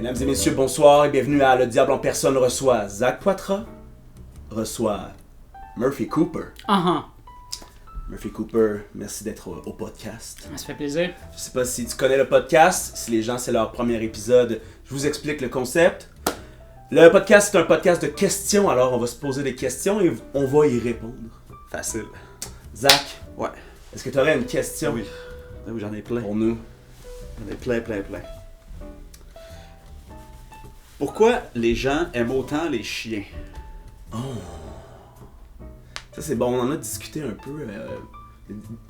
Mesdames et messieurs, bonsoir et bienvenue à Le Diable en personne reçoit Zach Poitras, reçoit Murphy Cooper. Murphy Cooper, merci d'être au podcast. Ça fait plaisir. Je sais pas si tu connais le podcast, si les gens c'est leur premier épisode, je vous explique le concept. Le podcast c'est un podcast de questions, alors on va se poser des questions et on va y répondre. Facile. Zach, Ouais. est-ce que tu aurais une question Oui. Oui, j'en ai plein. pour nous? J'en ai plein. Pourquoi les gens aiment autant les chiens? Ça c'est bon, on en a discuté un peu.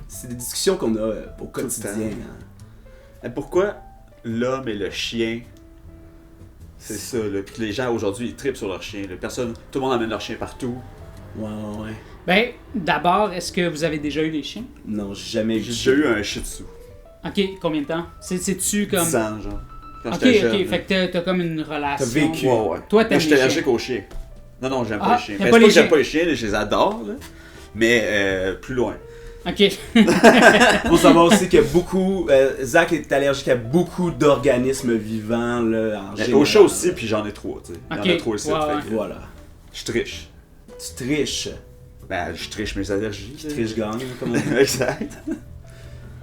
C'est des discussions qu'on a au quotidien. Et pourquoi l'homme et le chien, c'est ça, là. Puis que les gens aujourd'hui ils trippent sur leur chien. Là. Tout le monde amène leur chien partout. Ouais. Ben, d'abord, est-ce que vous avez déjà eu des chiens? Non, j'ai jamais vu. J'ai déjà eu un shih tzu. Ok, combien de temps? C'est-tu comme... 10 ans, genre. Quand Ok, j'étais jeune. fait que t'as comme une relation... T'as vécu. Ouais. Toi, t'aimes Moi, j'étais les allergique chiens? aux chiens. Non, j'aime Ah, pas les chiens. t'aimes Ben, pas c'est les pas que j'aime chiens. pas les chiens, je les adore, là. Mais plus loin. Ok. Faut savoir aussi que beaucoup. Zach est allergique à beaucoup d'organismes vivants, là, en Mais général. au chat aussi, puis j'en ai 3, tu sais. Il y Ok, en a 3 ici. ouais. Fait que, Voilà. je triche. Tu triches. Ben, je triche mes allergies. Tu triches gagne, comme on dit. Exact.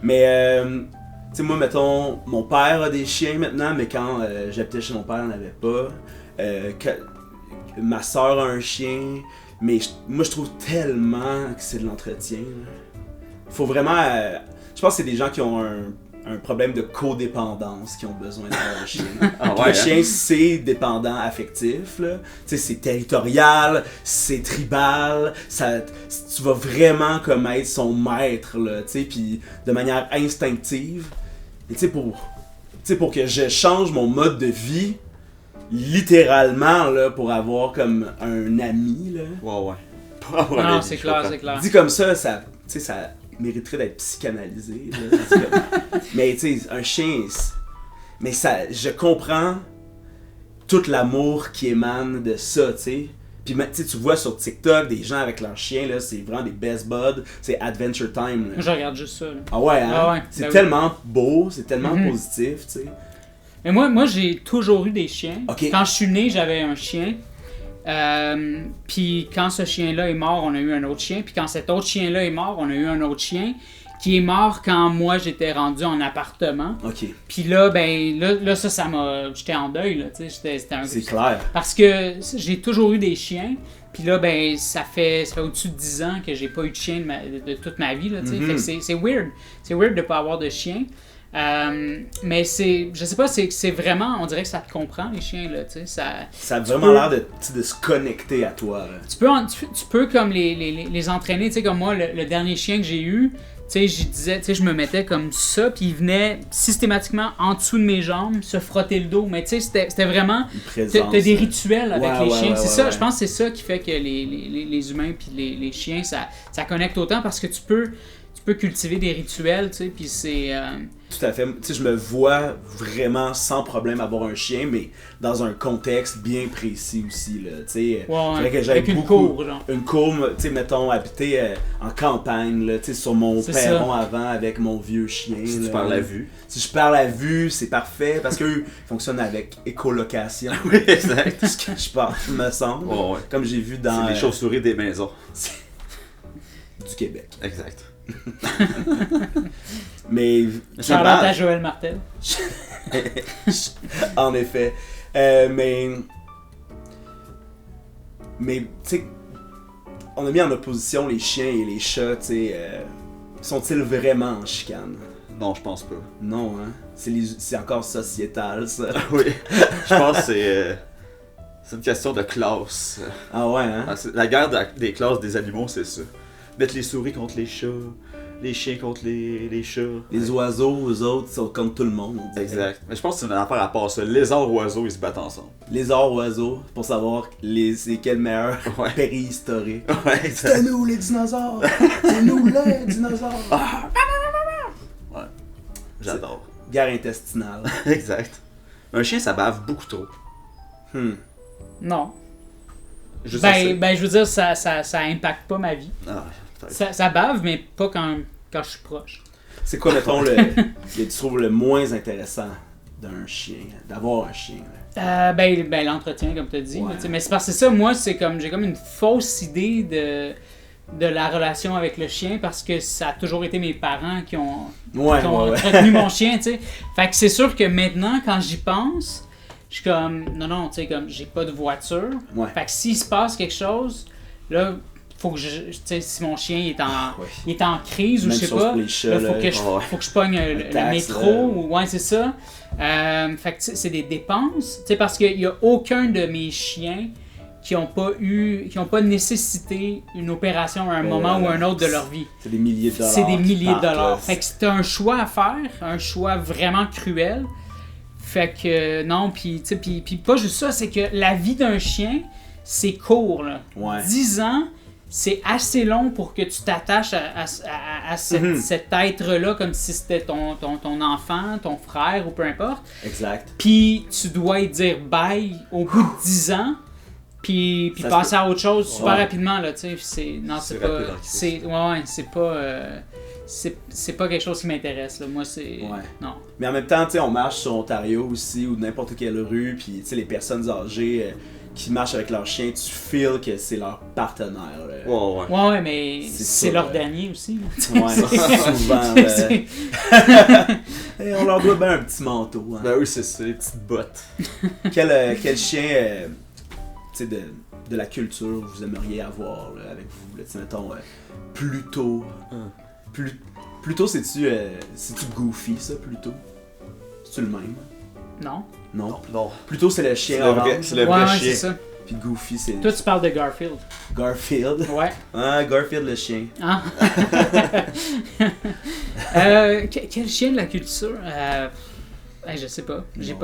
Mais, tu sais, moi, mettons, mon père a des chiens maintenant, mais quand j'habitais chez mon père, il n'en avait pas. Ma soeur a un chien, mais moi, je trouve tellement que c'est de l'entretien. Là. Faut vraiment. Je pense que c'est des gens qui ont un problème de codépendance qui ont besoin d'avoir un chien. Ah Puis ouais, le chien, c'est dépendant affectif, là. Tu sais, c'est territorial, c'est tribal, tu vas vraiment comme être son maître, là, tu sais, puis de manière instinctive. Et tu sais, pour que je change mon mode de vie, littéralement, là, pour avoir comme un ami, là. Ouais. Pour avoir Non, un c'est ami, clair, je c'est clair. Dit comme ça, tu sais, ça mériterait d'être psychanalysé. Là. C'est comme- mais tu sais, un chien, mais ça, je comprends tout l'amour qui émane de ça, tu sais. Puis tu vois sur TikTok des gens avec leurs chiens, là, c'est vraiment des best buds, c'est Adventure Time. Là. Je regarde juste ça. Là. Ah ouais, hein? Ah ouais, C'est ben oui. tellement beau, c'est tellement Mhm. positif, tu sais. Mais moi j'ai toujours eu des chiens. Ok. Quand je suis né, j'avais un chien. Puis quand ce chien-là est mort, on a eu un autre chien. Puis quand cet autre chien-là est mort, on a eu un autre chien qui est mort quand moi j'étais rendu en appartement. Ok, Puis là, ça m'a... J'étais en deuil, là, tu sais. C'était un... c'est clair. Parce que j'ai toujours eu des chiens. Puis là, ben, ça fait au-dessus de 10 ans que j'ai pas eu de chien de toute ma vie, là, tu sais. Mhm. Fait que c'est weird. C'est weird de pas avoir de chien. Mais je sais pas, c'est vraiment, on dirait que ça te comprend, les chiens, là, tu sais. Ça a tu vraiment peux- l'air de se connecter à toi, là. Tu peux comme les entraîner, tu sais, comme moi, le dernier chien que j'ai eu, tu sais, je me mettais comme ça, puis il venait systématiquement en dessous de mes jambes se frotter le dos. Mais tu sais, c'était vraiment. Une présence. T'as des rituels avec Ouais, les ouais, chiens. ouais, C'est ouais, ça, ouais. je pense que c'est ça qui fait que les humains puis les chiens, ça connecte autant parce que tu peux cultiver des rituels, tu sais, puis c'est. Tout à fait. Tu sais, je me vois vraiment sans problème avoir un chien, mais dans un contexte bien précis aussi, là. Tu sais, faudrait que j'aille avec une beaucoup. cour, genre. Une cour, tu sais, mettons, habiter en campagne, là, tu sais, sur mon C'est perron avant avec mon vieux chien. Si là. tu parles à vue. Si je parle à vue, c'est parfait parce qu'eux fonctionnent avec écolocation. Oui, exact. Ce que je pense, me semble. Ouais. Comme j'ai vu dans C'est les chauves-souris des maisons. du Québec. Exact. Mais Charlotte à Joël Martel. en effet. Mais tu sais, on a mis en opposition les chiens et les chats, tu sais. Sont-ils vraiment en chicane? Non, je pense pas. Non, hein? C'est encore sociétal, ça. Oui. Je pense que c'est une question de classe. Ah ouais, hein? La guerre des classes des animaux, c'est ça. Mettre les souris contre les chats, les chiens contre les chats. Les oiseaux, eux autres, sont comme tout le monde. on dirait. Exact. Mais je pense que c'est une affaire à part ça. Lézards, oiseaux, ils se battent ensemble. Lézards, oiseaux, pour savoir c'est quel meilleur Ouais. périhistorique. Ouais, C'est exact. nous les dinosaures! C'est nous les dinosaures! Ouais. J'adore. Guerre intestinale. Exact. Un chien, ça bave beaucoup trop. Non. Juste assez. Ben, je veux dire, ça impacte pas ma vie. Ah, peut-être. Ça bave, mais pas quand je suis proche. C'est quoi, mettons, que tu trouves le moins intéressant d'un chien, d'avoir un chien? Là? Ben, l'entretien, comme tu as dit. Ouais. là, tu sais, mais c'est parce que c'est ça, moi, c'est comme j'ai comme une fausse idée de la relation avec le chien parce que ça a toujours été mes parents qui ont Ouais, qui ont ouais, ouais. entretenu mon chien, tu sais. Fait que c'est sûr que maintenant, quand j'y pense, je suis comme, non, tu sais, comme, j'ai pas de voiture. Ouais. Fait que s'il se passe quelque chose, là, faut que tu sais, si mon chien il est Ouais. il est en crise ou Même je sais chose pas, pour les chats, là, là. faut que je pogne le taxe, métro, là. ou ouais, c'est ça. Fait que tu sais, c'est des dépenses, tu sais, parce qu'il y a aucun de mes chiens qui ont pas nécessité une opération à un moment ou un autre de leur vie. C'est des milliers de dollars. C'est des milliers de qui partent, dollars. là. Fait que c'était un choix à faire, un choix vraiment cruel. Fait que non, puis tu sais, puis pas juste ça, c'est que la vie d'un chien, c'est court là. Ouais. 10 ans, c'est assez long pour que tu t'attaches à cet être-là comme si c'était ton enfant, ton frère ou peu importe. Exact. Puis tu dois y dire bye au bout de 10 ans. Puis Ça se passer à autre chose super Ouais. rapidement là, tu sais, c'est rapide pas en crise. c'est pas c'est pas quelque chose qui m'intéresse là. Moi c'est Ouais. non. Mais en même temps, tu sais, on marche sur Ontario aussi ou n'importe quelle rue, puis tu sais, les personnes âgées qui marchent avec leur chien, tu feels que c'est leur partenaire. Là. Ouais. Ouais, mais C'est c'est ça, leur ouais. dernier aussi. Là. Ouais, souvent. C'est- Et on leur doit bien un petit manteau. Hein. Ben oui, c'est ça, les petites bottes. Quel chien tu sais, de la culture vous aimeriez avoir là, avec vous? Là, tu sais, mettons, Pluto. Pluto, c'est-tu Goofy, ça, Pluto? C'est-tu le même? non. Non. Non. Pluto, c'est le chien C'est le vrai- orange. c'est le- Ouais, vrai c'est chien. ça. Puis Goofy, c'est Toi tu parles de Garfield. Garfield. Ouais. Ah, Garfield, le chien. Hein? Quel chien de la culture? Je sais pas. Non.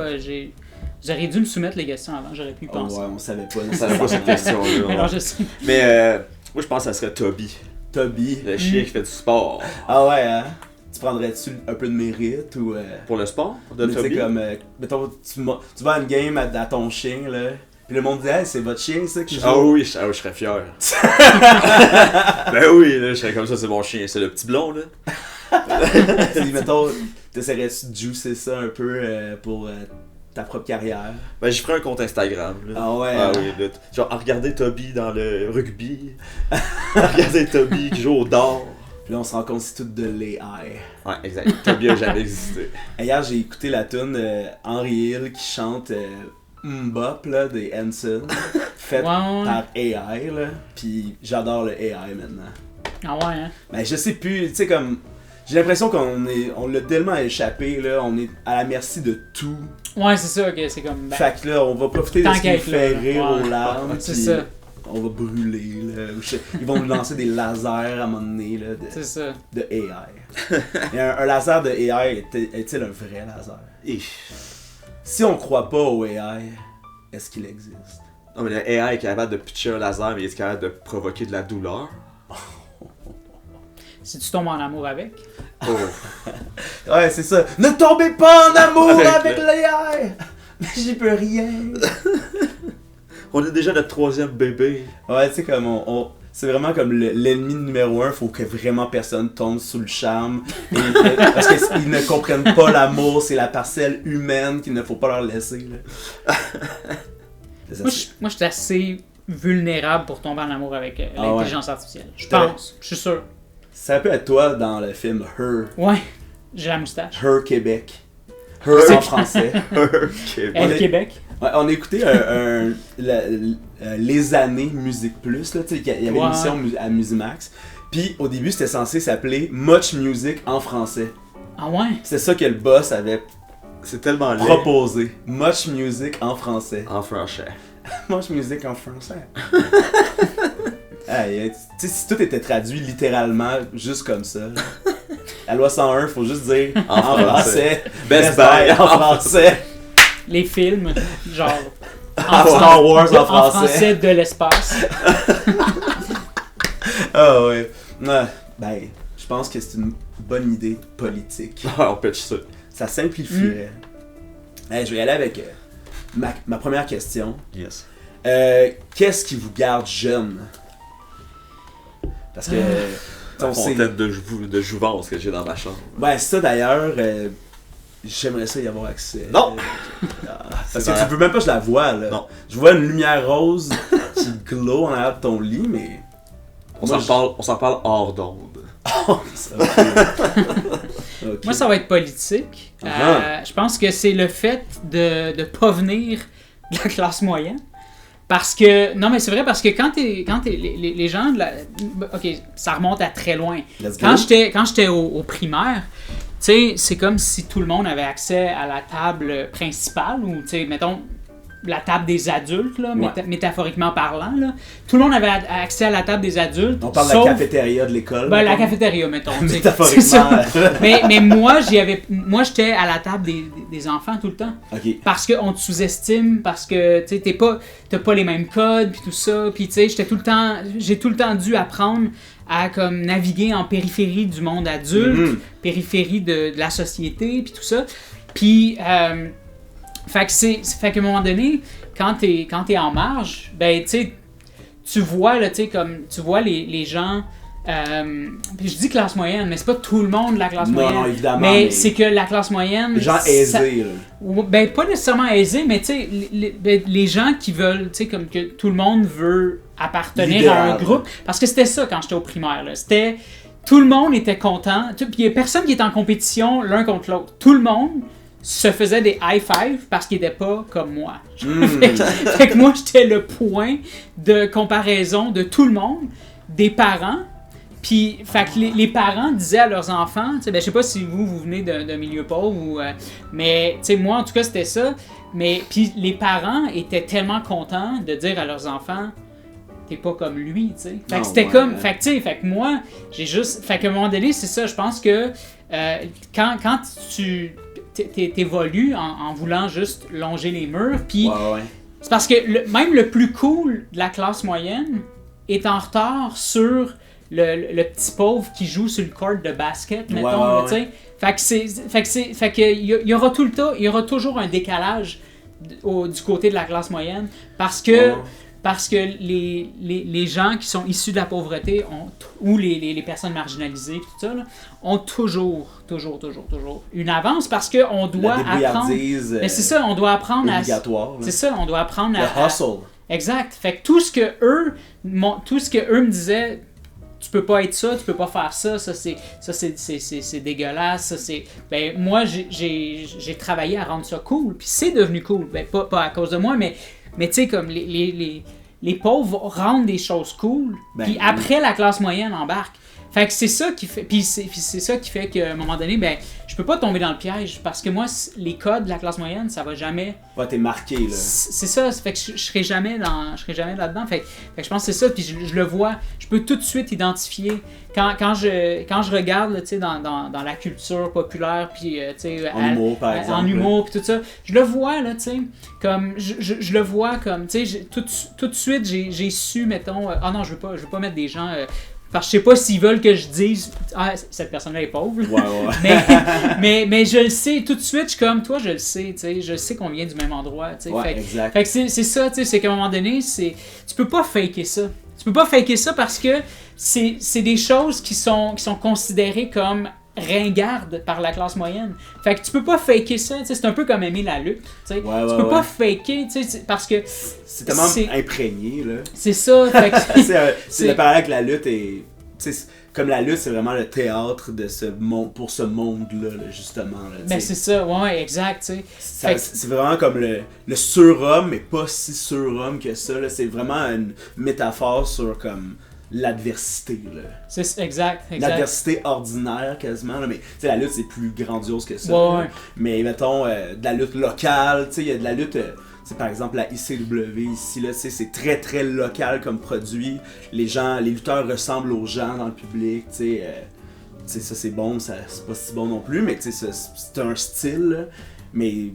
J'aurais dû me soumettre les questions avant, j'aurais pu y Oh, penser. ouais, on savait pas. On savait pas cette question-là. Alors je sais. Mais moi, je pense que ça serait Toby, Toby. le chien qui fait du sport. Ah ouais, hein? Tu prendrais-tu un peu de mérite ou... Pour le sport de mais tu sais, Toby? comme, mettons, tu vas à une game à ton chien, là, puis le monde dit « Hey, c'est votre chien, ça, qui joue? » Ah oui, je serais fier. Ben oui, là, je serais comme ça, c'est mon chien. C'est le petit blond, là. Puis, mettons, t'essaierais-tu de juicer ça un peu pour ta propre carrière? Ben, j'y ferais un compte Instagram, là. Ah ouais, Ah hein? oui, là. Genre, regarder Toby dans le rugby. Regarder Toby qui joue au dard. Puis là, on se rend compte c'est tout de l'AI. Ouais, exact. Toby a jamais existé. Hier, j'ai écouté la tune Henry Hill qui chante Mbop, là, des Hanson, faite Ouais. par AI, là. Puis j'adore le AI maintenant. Ah ouais, hein? Ben, je sais plus, tu sais, comme... J'ai l'impression on l'a tellement échappé, là. On est à la merci de tout. Ouais, c'est ça, ok, c'est comme. Fait que là, on va profiter de Tant ce qui nous qu'à être fait là, rire ouais. aux larmes. C'est puis ça. On va brûler, là. Ils vont nous lancer des lasers à un moment donné, là, C'est ça. de AI. Et un laser de AI est-il un vrai laser? Si on croit pas au AI, est-ce qu'il existe? Non, mais le AI est capable de pitcher un laser, mais il est capable de provoquer de la douleur. Si tu tombes en amour avec. Oh. Ouais, c'est ça. Ne tombez pas en amour Avec avec le- l'AI! Mais j'y peux rien. On a déjà notre 3e bébé. Ouais, tu sais, comme c'est vraiment comme l'ennemi numéro 1, faut que vraiment personne tombe sous le charme. Parce qu'ils ne comprennent pas l'amour, c'est la parcelle humaine qu'il ne faut pas leur laisser. Là. Moi, je suis assez vulnérable pour tomber en amour avec Ah ouais. l'intelligence artificielle. Je pense. Je suis sûr. Ça peut être toi dans le film Her. Ouais. J'ai la moustache. Her Québec. Her en français. Ok. On Elle, est- Québec. Ouais, on a écouté Les Années Musique Plus, là, tu sais, il y avait une Ouais. émission à Musimax. Puis au début, c'était censé s'appeler Much Music en français. Ah ouais? C'est ça que le boss avait C'est tellement laid. proposé. Much Music en français. En français. Much Music en français. Hey, tu sais, si tout était traduit littéralement, juste comme ça. Là. La loi 101, faut juste dire En français. Best Buy en français. Les films, genre. Star Wars en En français. français de l'espace. Ah ouais. Ben, je pense que c'est une bonne idée politique. On pitch ça. Ça simplifierait. Hey, je vais y aller avec ma première question. Yes. Qu'est-ce qui vous garde jeune? Parce que... La on sait- fontaine de jouvence que j'ai dans ma chambre. Ben, ça d'ailleurs, J'aimerais ça y avoir accès. Non! Parce que tu veux même pas que je la vois, là. Non. Je vois une lumière rose qui glow en arrière de ton lit, mais... On s'en parle hors d'onde. Ok. Moi, ça va être politique. Je pense que c'est le fait de pas venir de la classe moyenne. Parce que, non mais c'est vrai, parce que quand les gens de la... Ok, ça remonte à très loin. Let's go. Quand j'étais au primaire, tu sais, c'est comme si tout le monde avait accès à la table principale, ou tu sais, mettons, la table des adultes, là, Ouais. métaphoriquement parlant, là. Tout le monde avait accès à la table des adultes. On parle de sauf, la cafétéria de l'école. ben, la mettons. cafétéria, mettons. tu sais. Métaphoriquement. C'est ça. mais moi, j'étais à la table des enfants tout le temps. Ok. Parce qu'on te sous-estime, parce que tu sais, t'as pas les mêmes codes, puis tout ça. Puis tu sais, j'ai tout le temps dû apprendre à comme naviguer en périphérie du monde adulte, périphérie de la société, puis tout ça. Puis, fait qu'à un moment donné, quand t'es en marge, ben tu sais, tu vois là, tu sais, comme tu vois les gens. Puis je dis classe moyenne, mais c'est pas tout le monde de la classe moyenne. Non, évidemment. Mais c'est que la classe moyenne. Les gens aisés, là. Ben, pas nécessairement aisés, mais tu sais, les gens qui veulent, tu sais, comme que tout le monde veut appartenir à un L'idéal. groupe. Parce que c'était ça quand j'étais au primaire, là. C'était. Tout le monde était content. Puis il y a personne qui était en compétition l'un contre l'autre. Tout le monde se faisait des high five parce qu'ils n'étaient pas comme moi. Fait que moi, j'étais le point de comparaison de tout le monde, des parents. Puis, fait que les parents disaient à leurs enfants, tu sais, ben, je sais pas si vous venez d'un milieu pauvre, ou, mais tu sais, moi en tout cas c'était ça. Mais puis les parents étaient tellement contents de dire à leurs enfants, t'es pas comme lui, tu sais. Fait que c'était comme, fait que tu sais, fait que moi j'ai juste, fait qu'à un moment donné c'est ça, je pense que quand tu t'évolues en voulant juste longer les murs, puis Ouais. c'est parce que même le plus cool de la classe moyenne est en retard sur le petit pauvre qui joue sur le court de basket, mettons, tu sais. Fait que il y aura tout le temps, il y aura toujours un décalage du côté de la classe moyenne parce que les gens qui sont issus de la pauvreté ou les personnes marginalisées tout ça là, ont toujours une avance parce que on doit apprendre. Mais c'est ça, on doit apprendre obligatoire. C'est ça, on doit apprendre le hustle. Exact. Fait que tout ce que eux me disaient, tu peux pas être ça, tu peux pas faire ça, c'est dégueulasse, ça c'est. Ben moi j'ai travaillé à rendre ça cool, puis c'est devenu cool. Ben pas à cause de moi, mais tu sais comme les pauvres rendent des choses cool, puis après la classe moyenne embarque. Fait que c'est ça qui fait, puis c'est ça qui fait qu'à un moment donné, ben je peux pas tomber dans le piège parce que moi les codes de la classe moyenne, ça va jamais. Ouais, t'es marqué là. C'est ça, fait que je serai jamais là-dedans. Fait que je pense que c'est ça, puis je le vois, je peux tout de suite identifier quand je regarde là, tu sais dans la culture populaire puis tu sais en humour par exemple. En humour puis tout ça, je le vois là, tu sais, comme je le vois comme tu sais tout de suite j'ai su mettons ah non, je veux pas mettre des gens parce que je sais pas s'ils veulent que je dise ah cette personne-là est pauvre. Ouais. mais je le sais tout de suite, je suis comme toi, je le sais, tu sais, je sais qu'on vient du même endroit, tu sais. Ouais, exact. Fait que c'est ça, tu sais, c'est qu'à un moment donné, tu peux pas faker ça. Tu peux pas faker ça parce que c'est des choses qui sont considérées comme ringardes par la classe moyenne. Fait que tu peux pas faker ça, tu sais, c'est un peu comme aimer la lutte, tu sais. Tu peux pas faker, tu sais, parce que c'est tellement imprégné là. C'est ça, fait que c'est le parallèle avec la lutte et comme la lutte c'est vraiment le théâtre de ce monde pour ce monde-là là, justement là, ben c'est ça, ouais, exact, tu sais. C'est vraiment comme le surhomme mais pas si surhomme que ça là, c'est vraiment une métaphore sur comme l'adversité là. C'est exact. L'adversité ordinaire quasiment là, mais tu sais la lutte c'est plus grandiose que ça. Ouais. Mais mettons de la lutte locale, tu sais il y a de la lutte c'est par exemple la ICW ici là, c'est très très local comme produit. Les lutteurs ressemblent aux gens dans le public, tu sais ça c'est bon, ça c'est pas si bon non plus, mais tu sais c'est un style là. Mais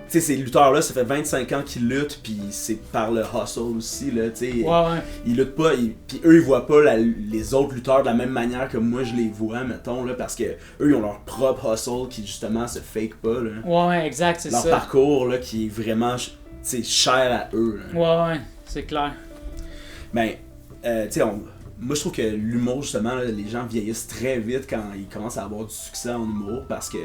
tu sais, ces lutteurs-là, ça fait 25 ans qu'ils luttent, puis c'est par le hustle aussi, là, tu sais. Ouais. Ils luttent pas, puis eux, ils voient pas les autres lutteurs de la même manière que moi, je les vois, mettons, là, parce que eux, ils ont leur propre hustle qui, justement, se fake pas, là. Ouais, exact, c'est ça. Leur parcours, là, qui est vraiment, tu sais, cher à eux, là. Ouais, c'est clair. Ben, tu sais, moi, je trouve que l'humour, justement, là, les gens vieillissent très vite quand ils commencent à avoir du succès en humour, parce que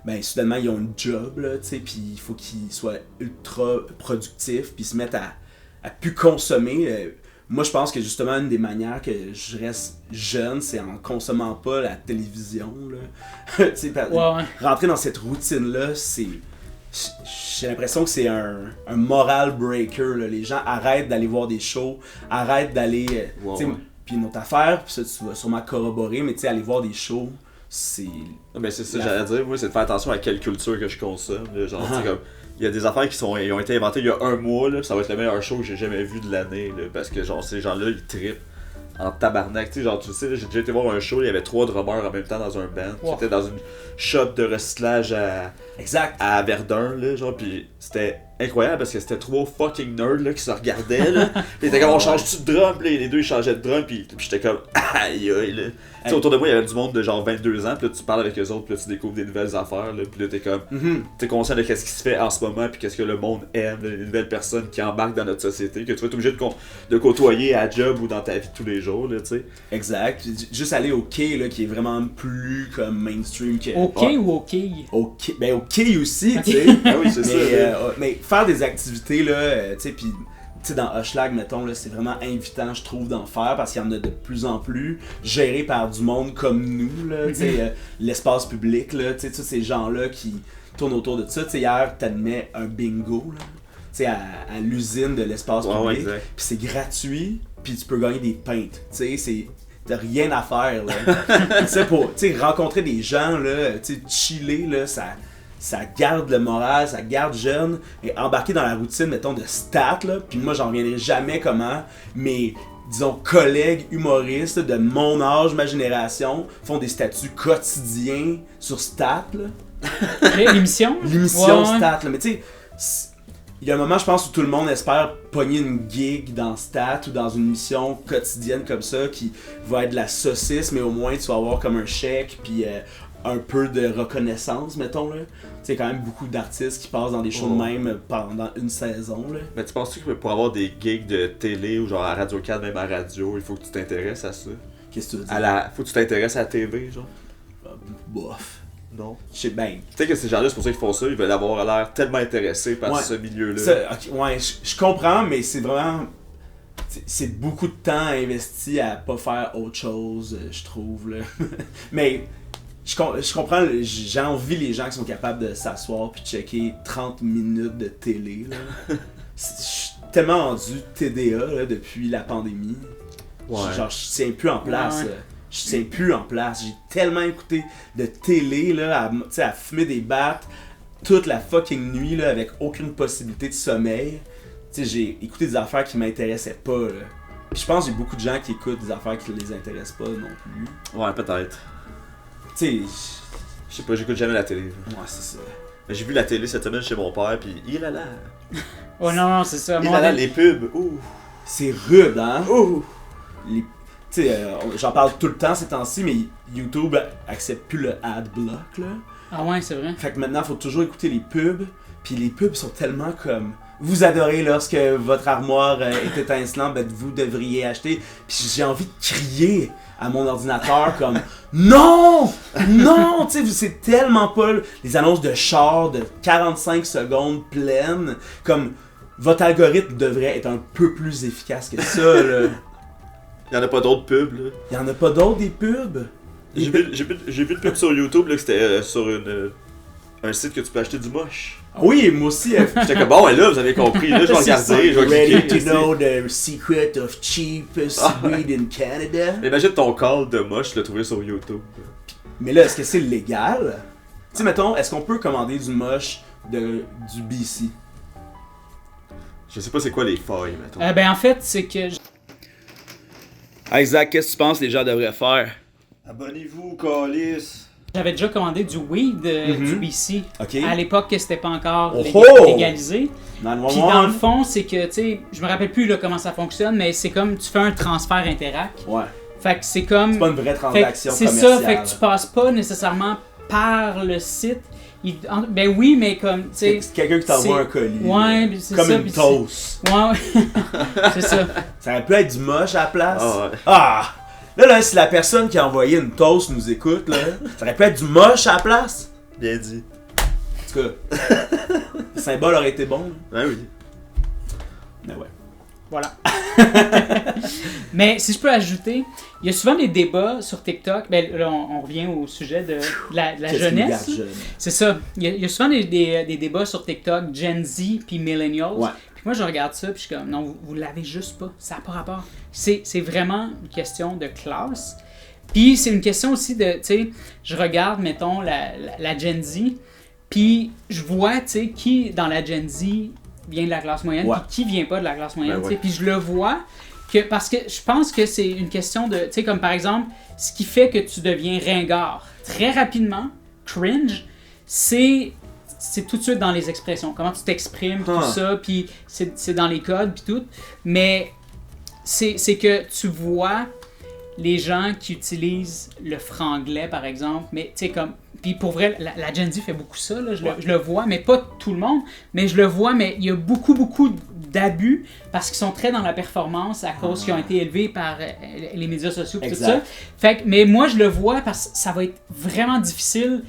ben soudainement ils ont une job, là, tu sais, puis il faut qu'ils soient ultra productifs, puis se mettent à plus consommer. Moi, je pense que justement, une des manières que je reste jeune, c'est en consommant pas la télévision, là. Tu sais, rentrer dans cette routine-là, c'est... J'ai l'impression que c'est un moral breaker, là. Les gens arrêtent d'aller voir des shows, arrêtent d'aller... Puis une autre affaire, puis ça, tu vas sûrement corroborer, mais tu sais, aller voir des shows, c'est... Mais c'est ça, j'allais dire, moi, c'est de faire attention à quelle culture que je consomme. Là. Genre, tu sais, comme... Il y a des affaires qui ont été inventées il y a un mois, là, ça va être le meilleur show que j'ai jamais vu de l'année, là, parce que genre ces gens-là ils trippent en tabarnak, tu sais, genre tu sais, là, j'ai déjà été voir un show, il y avait 3 drummers en même temps dans un band, c'était dans une shop de recyclage à Verdun, là, genre, pis c'était incroyable parce que c'était 3 fucking nerds là, qui se regardaient, là, pis ils étaient comme on change-tu de drum, là, et les deux ils changeaient de drum, pis j'étais comme aïe aïe là. Tu sais, autour de moi, il y avait du monde de genre 22 ans, puis là, tu parles avec eux autres, puis là, tu découvres des nouvelles affaires, là, puis là, t'es comme, t'es conscient de qu'est-ce qui se fait en ce moment, puis qu'est-ce que le monde aime, les nouvelles personnes qui embarquent dans notre société, que tu vas être obligé de côtoyer à job ou dans ta vie de tous les jours, là, tu sais. Exact. Juste aller au quai, là, qui est vraiment plus comme mainstream que... Au quai ou au quai? Ben, au quai aussi, tu sais. Ah oui, c'est ça. Mais faire des activités, là, tu sais, puis... Tu sais, dans Hochelag, mettons, là, c'est vraiment invitant, je trouve, d'en faire parce qu'il y en a de plus en plus, gérés par du monde comme nous, là, tu sais, l'espace public, là, tu sais, tous ces gens-là qui tournent autour de ça. Tu sais, hier, t'admets un bingo, là, tu sais, à l'usine de l'espace public, puis c'est gratuit, puis tu peux gagner des pintes, tu sais, t'as rien à faire, là. Tu sais, pour, tu sais, rencontrer des gens, là, tu sais, chiller, là, ça garde le moral, ça garde jeune, et embarquer dans la routine, mettons, de stats, là, puis moi, j'en reviendrai jamais comment mes, disons, collègues humoristes de mon âge, ma génération, font des statuts quotidiens sur stats, là. L'émission? L'émission stats, là, mais tu sais, il y a un moment, je pense, où tout le monde espère pogner une gig dans stats ou dans une mission quotidienne comme ça, qui va être de la saucisse, mais au moins, tu vas avoir comme un chèque, puis... un peu de reconnaissance, mettons, là. Tu sais, quand même beaucoup d'artistes qui passent dans des shows de même pendant une saison, là. Mais tu penses-tu que pour avoir des gigs de télé ou genre à Radio-Can, même à radio, il faut que tu t'intéresses à ça? Qu'est-ce que tu veux dire? Faut que tu t'intéresses à la TV, genre? Bof. Non. Je sais bien. Tu sais que ces gens-là, c'est pour ça qu'ils font ça, ils veulent avoir l'air tellement intéressés par ce milieu-là. Ça, okay, ouais, je comprends, mais c'est vraiment... C'est beaucoup de temps investi à pas faire autre chose, je trouve, là. Mais... Je comprends, j'envie les gens qui sont capables de s'asseoir puis checker 30 minutes de télé, là. Je suis tellement rendu TDA, là, depuis la pandémie. Ouais. Genre, je tiens plus en place. Ouais. Je tiens plus en place. J'ai tellement écouté de télé, là, à fumer des battes toute la fucking nuit, là, avec aucune possibilité de sommeil. Tu sais, j'ai écouté des affaires qui m'intéressaient pas, là. Puis je pense que j'ai beaucoup de gens qui écoutent des affaires qui les intéressent pas non plus. Ouais, peut-être. Tu sais, je sais pas, j'écoute jamais la télé. Ouais, c'est ça. Mais j'ai vu la télé cette semaine chez mon père, pis il a là. Oh non, c'est ça. Il a là, les pubs. Ouh. C'est rude, hein? Ouh. Tu sais, j'en parle tout le temps ces temps-ci, mais YouTube accepte plus le adblock, là. Ah ouais, c'est vrai. Fait que maintenant, faut toujours écouter les pubs, puis les pubs sont tellement comme... Vous adorez lorsque votre armoire est étincelante, ben vous devriez acheter. Puis j'ai envie de crier à mon ordinateur comme non! Non! Tu sais, c'est tellement pas les annonces de char de 45 secondes pleines. Comme votre algorithme devrait être un peu plus efficace que ça, là. Il y en a pas d'autres pubs, là. Il y en a pas d'autres des pubs? J'ai vu de pub sur YouTube, là, que c'était sur un site que tu peux acheter du moche. Oui, moi aussi. J'étais comme, bon, là, vous avez compris, là, je vais regarder, je vais cliquer. Ready to know the secret of cheapest weed in Canada? Imagine ton call de moche, tu l'as trouvé sur YouTube. Mais là, est-ce que c'est légal? Tu sais, mettons, est-ce qu'on peut commander du moche du BC? Je sais pas c'est quoi les failles, mettons. Ben en fait, c'est que... Isaac, qu'est-ce que tu penses que les gens devraient faire? Abonnez-vous, calice! J'avais déjà commandé du weed du BC. Okay. À l'époque que c'était pas encore légalisé. Puis dans le fond, c'est que, tu sais, je me rappelle plus là, comment ça fonctionne, mais c'est comme tu fais un transfert Interac. Ouais. Fait que c'est comme... C'est pas une vraie transaction commerciale. C'est ça, fait que tu passes pas nécsésairement par le site. Ben oui, mais comme, tu sais... C'est quelqu'un qui t'envoie un colis. Ouais, c'est comme ça. Comme une toast. Ouais, c'est ça. Ça aurait pu être du moche à la place. Ah ouais. Ah! Là, si la personne qui a envoyé une toast nous écoute, là, ça aurait pu être du moche à la place. Bien dit. tout cas, le symbole aurait été bon. Ben oui. Mais ouais. Voilà. Mais si je peux ajouter, il y a souvent des débats sur TikTok. Ben, là, on revient au sujet de la jeunesse. C'est ça. Il y a souvent des débats sur TikTok, Gen Z puis Millennials. Ouais. Puis moi, je regarde ça puis je suis comme, non, vous l'avez juste pas. Ça n'a pas rapport. C'est vraiment une question de classe. Puis c'est une question aussi de, tu sais, je regarde, mettons, la Gen Z, puis je vois, tu sais, qui dans la Gen Z vient de la classe moyenne, ouais. puis qui vient pas de la classe moyenne, Ben ouais. puis je le vois, parce que je pense que c'est une question de, tu sais, comme par exemple, ce qui fait que tu deviens ringard très rapidement, cringe, c'est tout de suite dans les expressions, comment tu t'exprimes, tout ça, puis c'est dans les codes, puis tout, mais c'est que tu vois les gens qui utilisent le franglais, par exemple, mais tu sais, comme. Puis pour vrai, la Gen Z fait beaucoup ça, là, je le vois, mais pas tout le monde, mais je le vois, mais il y a beaucoup d'abus parce qu'ils sont très dans la performance à cause qu'ils ont été élevés par les médias sociaux et tout ça. Fait que, mais moi, je le vois parce que ça va être vraiment difficile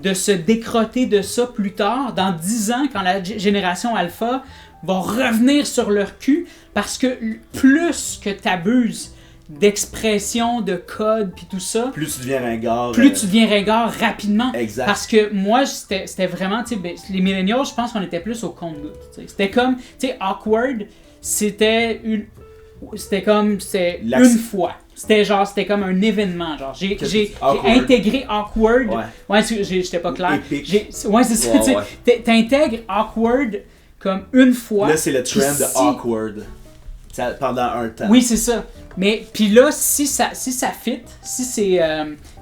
de se décrotter de ça plus tard, dans 10 ans, quand la génération alpha va revenir sur leur cul, parce que plus que t'abuses d'expression, de code, puis tout ça, plus tu deviens ringard. Plus tu deviens ringard rapidement. Exact. Parce que moi, c'était vraiment, tu sais, les millennials, je pense qu'on était plus au compte-gouttes. C'était comme, tu sais, awkward, c'était une fois. C'était comme un événement, genre. J'ai intégré awkward. Ouais, j'étais pas clair. Ouais, c'est ça, tu sais. T'intègres awkward comme une fois. Là, c'est le trend de awkward. Pendant un temps. Oui, c'est ça. Mais puis là, si ça fit, si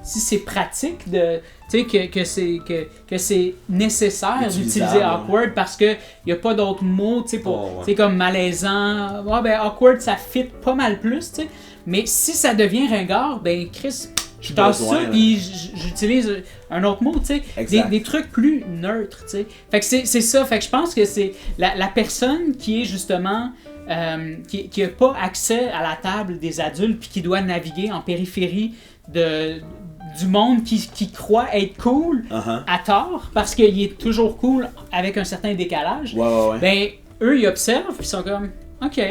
c'est pratique de, tu sais, que c'est nécessaire d'utiliser awkward parce que y a pas d'autres mots, tu sais, pour, tu sais, comme malaisant. Ouais, ben awkward, ça fit pas mal plus, tu sais. Mais si ça devient ringard, ben Chris, je tasse ça puis j'utilise un autre mot, tu sais. Des trucs plus neutres, tu sais. Fait que c'est ça. Fait que je pense que c'est la personne qui est justement qui n'a pas accès à la table des adultes puis qui doit naviguer en périphérie du monde qui croit être cool à tort parce qu'il est toujours cool avec un certain décalage. Ben, eux, ils observent puis ils sont comme « OK,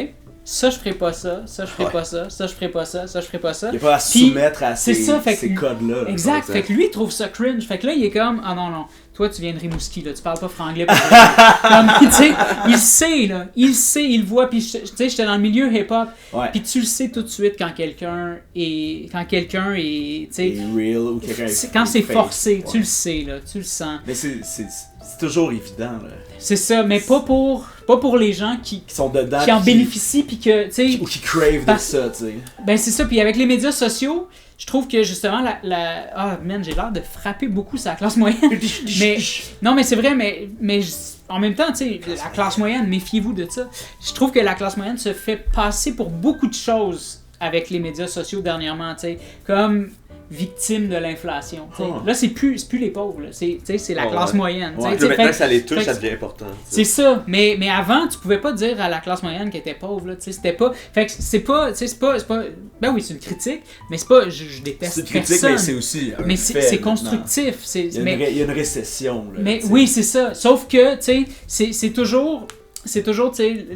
ça, je ferai pas ça, ça, je ferai pas ça, ça, je ferai pas ça, ça, je ferai pas ça. » Il n'y a pas à se soumettre à ces codes-là. Exact. Fait que lui, il trouve ça cringe. Fait que là, il est comme « Ah non, toi, tu viens de Rimouski, là, tu parles pas franglais. » Tu sais, il sait, là. Il sait, il le voit. Puis, tu sais, j'étais dans le milieu hip-hop. Puis tu le sais tout de suite quand quelqu'un est... tu sais... real ou quelqu'un quand c'est forcé, tu le sais, là. Tu le sens. Mais c'est toujours évident, là. C'est ça, mais pas pour les gens qui sont dedans, qui en bénéficient puis que, tu sais, ou qui crave de ça, tu sais. Ben c'est ça, puis avec les médias sociaux, je trouve que justement j'ai l'air de frapper beaucoup sur la classe moyenne. Mais non, mais c'est vrai, mais en même temps, tu sais, la classe moyenne, méfiez-vous de ça. Je trouve que la classe moyenne se fait passer pour beaucoup de choses avec les médias sociaux dernièrement, tu sais, comme victime de l'inflation. Là, c'est plus les pauvres, là. C'est la classe moyenne. Maintenant que ça les touche, ça devient important. C'est ça. Mais avant, tu pouvais pas dire à la classe moyenne qu'elle était pauvre. Là, c'était pas. Fait que c'est pas. Ben oui, c'est une critique, mais c'est pas. Je déteste c'est une critique, personne. mais c'est aussi. Mais c'est constructif. Il y a une récession. Là, mais oui, c'est ça. Sauf que, tu sais, c'est toujours, tu sais,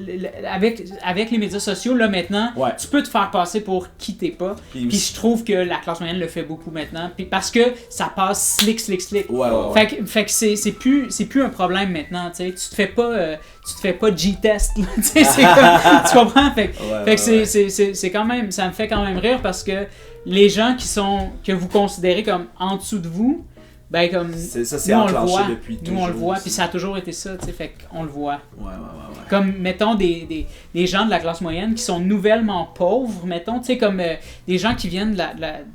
avec les médias sociaux, là, maintenant, tu peux te faire passer pour qui t'es pas. Puis je trouve que la classe moyenne le fait beaucoup maintenant. Puis parce que ça passe slick. Fait que c'est plus un problème maintenant, tu sais. Tu te fais pas G-test, tu sais, c'est comme, tu comprends? Fait que c'est quand même, ça me fait quand même rire parce que les gens que vous considérez comme en dessous de vous, ben comme c'est enclenché depuis toujours. Nous on le voit, puis ça a toujours été ça, tu sais, fait qu'on le voit. Comme mettons des gens de la classe moyenne qui sont nouvellement pauvres, mettons, tu sais, comme des gens qui viennent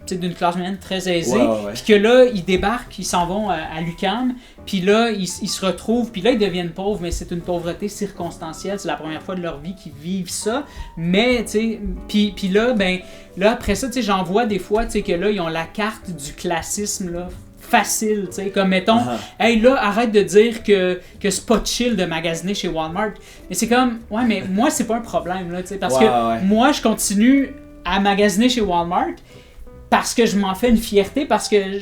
d'une classe moyenne très aisée, puis que là ils débarquent, ils s'en vont à l'UQAM, puis là ils se retrouvent, puis là ils deviennent pauvres, mais c'est une pauvreté circonstancielle, c'est la première fois de leur vie qu'ils vivent ça, mais tu sais, puis là ben là après ça, tu sais, j'en vois des fois, tu sais, que là ils ont la carte du classisme là facile, tu sais, comme mettons, hey là, arrête de dire que c'est pas chill de magasiner chez Walmart. Mais c'est comme, ouais, mais moi, c'est pas un problème, là, tu sais, parce que moi, je continue à magasiner chez Walmart parce que je m'en fais une fierté, parce que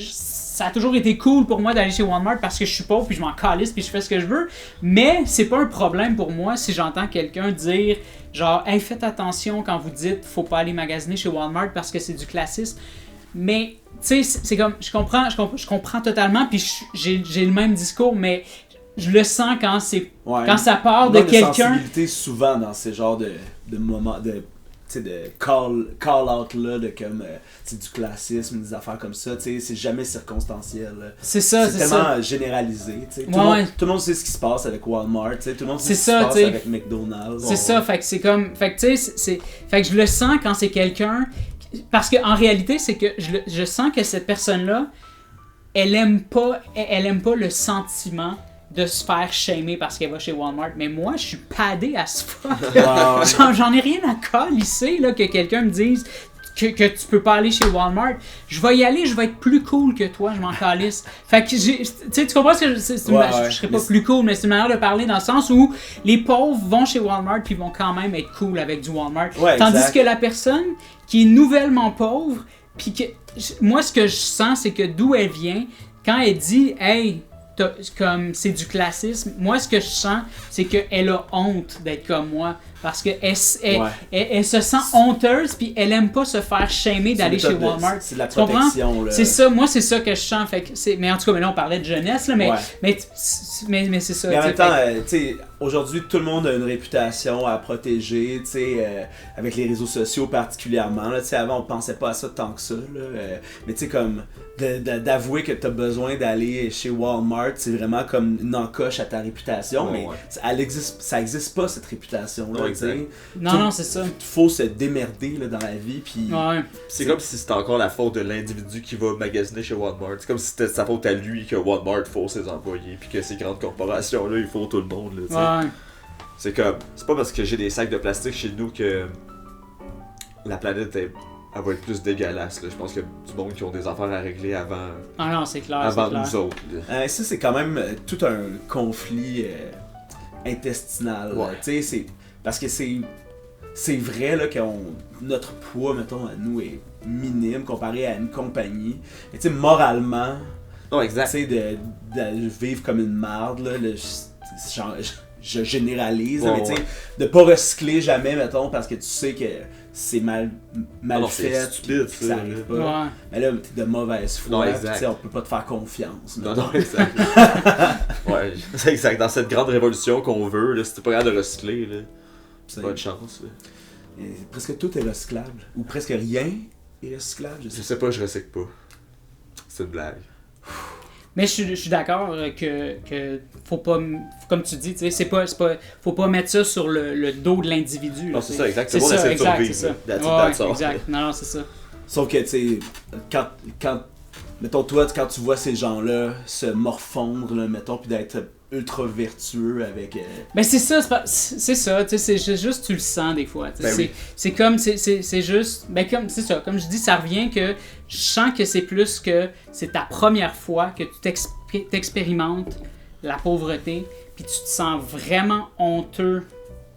ça a toujours été cool pour moi d'aller chez Walmart parce que je suis pauvre puis je m'en calisse puis je fais ce que je veux. Mais c'est pas un problème pour moi si j'entends quelqu'un dire genre hey, faites attention quand vous dites faut pas aller magasiner chez Walmart parce que c'est du classisme. Mais tu sais c'est comme je comprends totalement puis j'ai le même discours mais je le sens quand c'est quand ça part de quelqu'un. Sensibilité souvent dans ces genres de moments de call out là de comme du classisme, des affaires comme ça, c'est jamais circonstanciel. C'est ça, c'est tellement généralisé, tout le monde sait ce qui se passe avec Walmart, tout le monde sait ce qui se passe avec McDonald's. C'est ça, fait que c'est comme fait que tu sais fait que je le sens quand c'est quelqu'un parce que en réalité, c'est que je sens que cette personne-là elle aime pas le sentiment de se faire shamer parce qu'elle va chez Walmart. Mais moi, je suis padé à ce fuck. J'en ai rien à calisser là, que quelqu'un me dise que tu peux pas aller chez Walmart. Je vais y aller, je vais être plus cool que toi, je m'en calisse. Fait que, tu comprends ce que je serais pas plus cool, mais c'est une manière de parler dans le sens où les pauvres vont chez Walmart puis vont quand même être cool avec du Walmart. Ouais, tandis que la personne qui est nouvellement pauvre, puis que moi, ce que je sens, c'est que d'où elle vient, quand elle dit « Hey, comme c'est du classisme », moi ce que je sens c'est qu'elle a honte d'être comme moi parce que elle se sent honteuse puis elle aime pas se faire shamer d'aller chez Walmart. C'est de la protection là. C'est ça, moi c'est ça que je sens, fait que mais en tout cas là on parlait de jeunesse là, mais c'est ça. Mais en même temps, aujourd'hui tout le monde a une réputation à protéger, avec les réseaux sociaux particulièrement là, avant on pensait pas à ça tant que ça là, mais tu sais comme d'avouer que tu as besoin d'aller chez Walmart, c'est vraiment comme une encoche à ta réputation, mais ça existe pas cette réputation là. Non, c'est ça. Il faut se démerder là, dans la vie. Puis c'est comme si c'était encore la faute de l'individu qui va magasiner chez Walmart. C'est comme si c'était sa faute à lui que Walmart faut ses employés, puis que ces grandes corporations là, ils font tout le monde. Là, c'est comme, c'est pas parce que j'ai des sacs de plastique chez nous que la planète elle va être plus dégueulasse. Là. Je pense qu'il y a du monde qui ont des affaires à régler avant, c'est clair, avant nous autres. Ça, c'est quand même tout un conflit intestinal. C'est parce que c'est vrai là, que notre poids, mettons, à nous est minime comparé à une compagnie. Mais moralement, de vivre comme une marde, là, je généralise, mais de pas recycler jamais, mettons, parce que tu sais que c'est mal fait, c'est stupide, ça arrive pas. Mais là, t'es de mauvaise foi, on peut pas te faire confiance. Non, exact. C'est exact. Dans cette grande révolution qu'on veut, là, si t'es pas capable de recycler, là, bonne chance. Presque tout est recyclable, ou presque rien est recyclable. Je sais pas, je recycle pas. C'est une blague. Mais je suis d'accord que faut pas, comme tu dis, faut pas mettre ça sur le dos de l'individu. Non, c'est ça, exact. C'est bon d'essayer de survivre. Exact. Non, c'est ça. Sauf que, tu sais, quand mettons, toi, quand tu vois ces gens-là se morfondre, là, mettons, puis d'être ultra vertueux avec... Ben c'est ça, c'est juste tu le sens des fois. C'est comme, c'est juste, ben comme, c'est ça, comme je dis, ça revient que je sens que c'est plus que c'est ta première fois que tu t'expérimentes la pauvreté, puis tu te sens vraiment honteux